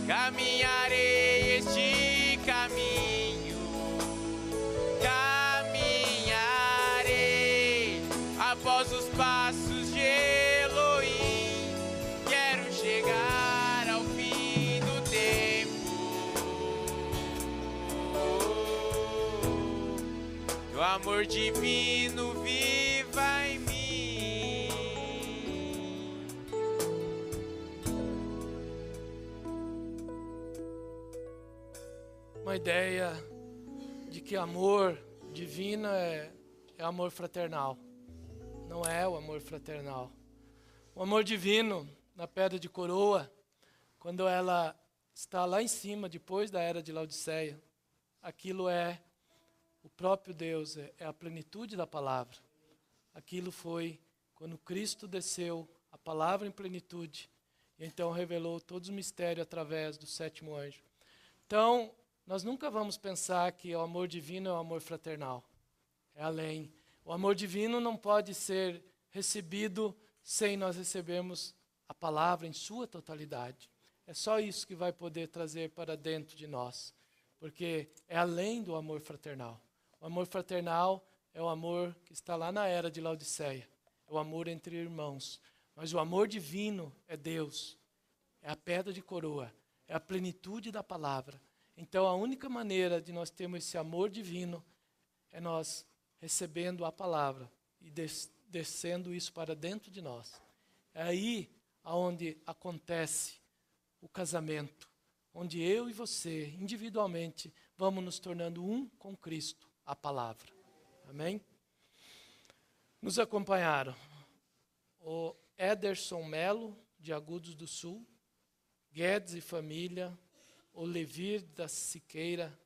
caminharei este caminho, caminharei após os passos de Elohim. Quero chegar ao fim do tempo, o amor divino viva em mim. Uma ideia de que amor divino é amor fraternal. Não é o amor fraternal. O amor divino, na pedra de coroa, quando ela está lá em cima, depois da era de Laodiceia, aquilo é o próprio Deus, é a plenitude da palavra. Aquilo foi quando Cristo desceu, a palavra em plenitude, e então revelou todos os mistérios através do sétimo anjo. Então, nós nunca vamos pensar que o amor divino é o amor fraternal. É além. O amor divino não pode ser recebido sem nós recebermos a palavra em sua totalidade. É só isso que vai poder trazer para dentro de nós, porque é além do amor fraternal. O amor fraternal é o amor que está lá na era de Laodiceia. É o amor entre irmãos. Mas o amor divino é Deus. É a pedra de coroa. É a plenitude da palavra. Então, a única maneira de nós termos esse amor divino é nós recebendo a palavra e descendo isso para dentro de nós. É aí onde acontece o casamento, onde eu e você, individualmente, vamos nos tornando um com Cristo, a palavra. Amém? Nos acompanharam o Ederson Melo, de Agudos do Sul, Guedes e família, Olevir da Siqueira,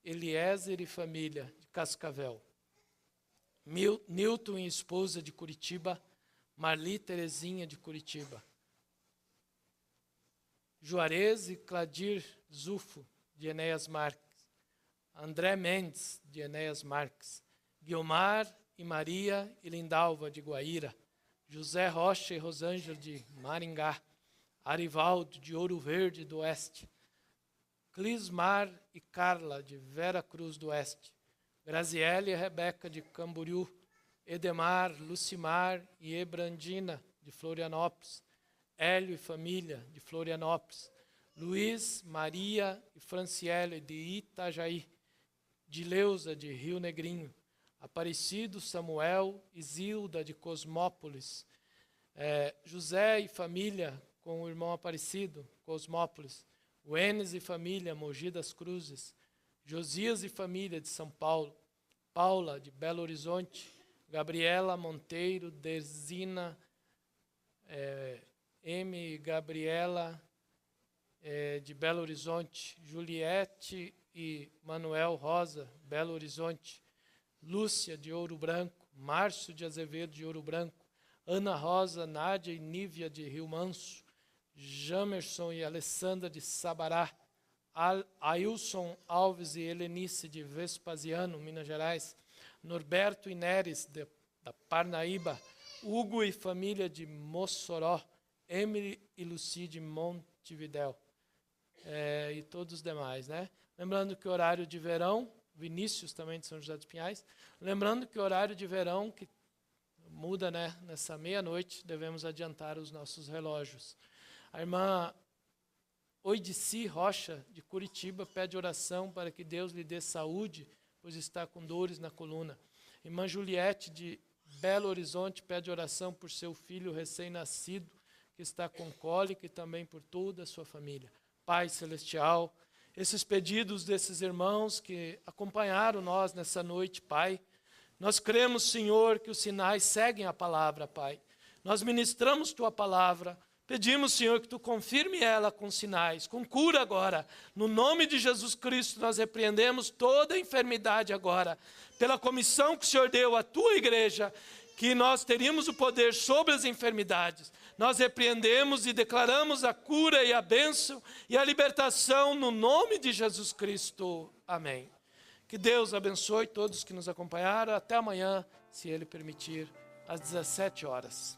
Eliezer e família, de Cascavel, Nilton e esposa, de Curitiba, Marli Terezinha, de Curitiba, Juarez e Cladir Zufo, de Enéas Marques, André Mendes, de Enéas Marques, Guilmar e Maria e Lindalva, de Guaíra, José Rocha e Rosângela, de Maringá, Arivaldo, de Ouro Verde do Oeste, Clismar e Carla, de Vera Cruz do Oeste, Graziele e Rebeca, de Camboriú, Edemar, Lucimar e Ebrandina, de Florianópolis, Hélio e família, de Florianópolis, Luiz, Maria e Franciele, de Itajaí, de Leusa, de Rio Negrinho, Aparecido, Samuel e Zilda, de Cosmópolis, José e família, com o irmão Aparecido, Cosmópolis, Wenes e família, Mogi das Cruzes, Josias e família, de São Paulo, Paula, de Belo Horizonte, Gabriela Monteiro, Dezina, M. Gabriela, de Belo Horizonte, Juliette e Manuel Rosa, Belo Horizonte, Lúcia, de Ouro Branco, Márcio de Azevedo, de Ouro Branco, Ana Rosa, Nádia e Nívia, de Rio Manso, Jamerson e Alessandra, de Sabará, Ailson Alves e Helenice, de Vespasiano, Minas Gerais, Norberto e Neres, da Parnaíba, Hugo e família, de Mossoró, Emily e Luci, de Montevidéu, e todos os demais, né? Lembrando que o horário de verão, Vinícius também de São José dos Pinhais, lembrando que o horário de verão, que muda, né? Nessa meia-noite, devemos adiantar os nossos relógios. A irmã Oidici Rocha, de Curitiba, pede oração para que Deus lhe dê saúde, pois está com dores na coluna. Irmã Juliette, de Belo Horizonte, pede oração por seu filho recém-nascido, que está com cólica, e também por toda a sua família. Pai Celestial, esses pedidos desses irmãos que acompanharam nós nessa noite, Pai, nós cremos, Senhor, que os sinais seguem a palavra, Pai. Nós ministramos Tua palavra, pedimos, Senhor, que Tu confirme ela com sinais, com cura agora. No nome de Jesus Cristo, nós repreendemos toda a enfermidade agora. Pela comissão que o Senhor deu à Tua igreja, que nós teríamos o poder sobre as enfermidades. Nós repreendemos e declaramos a cura e a bênção e a libertação no nome de Jesus Cristo. Amém. Que Deus abençoe todos que nos acompanharam. Até amanhã, se Ele permitir, às 17 horas.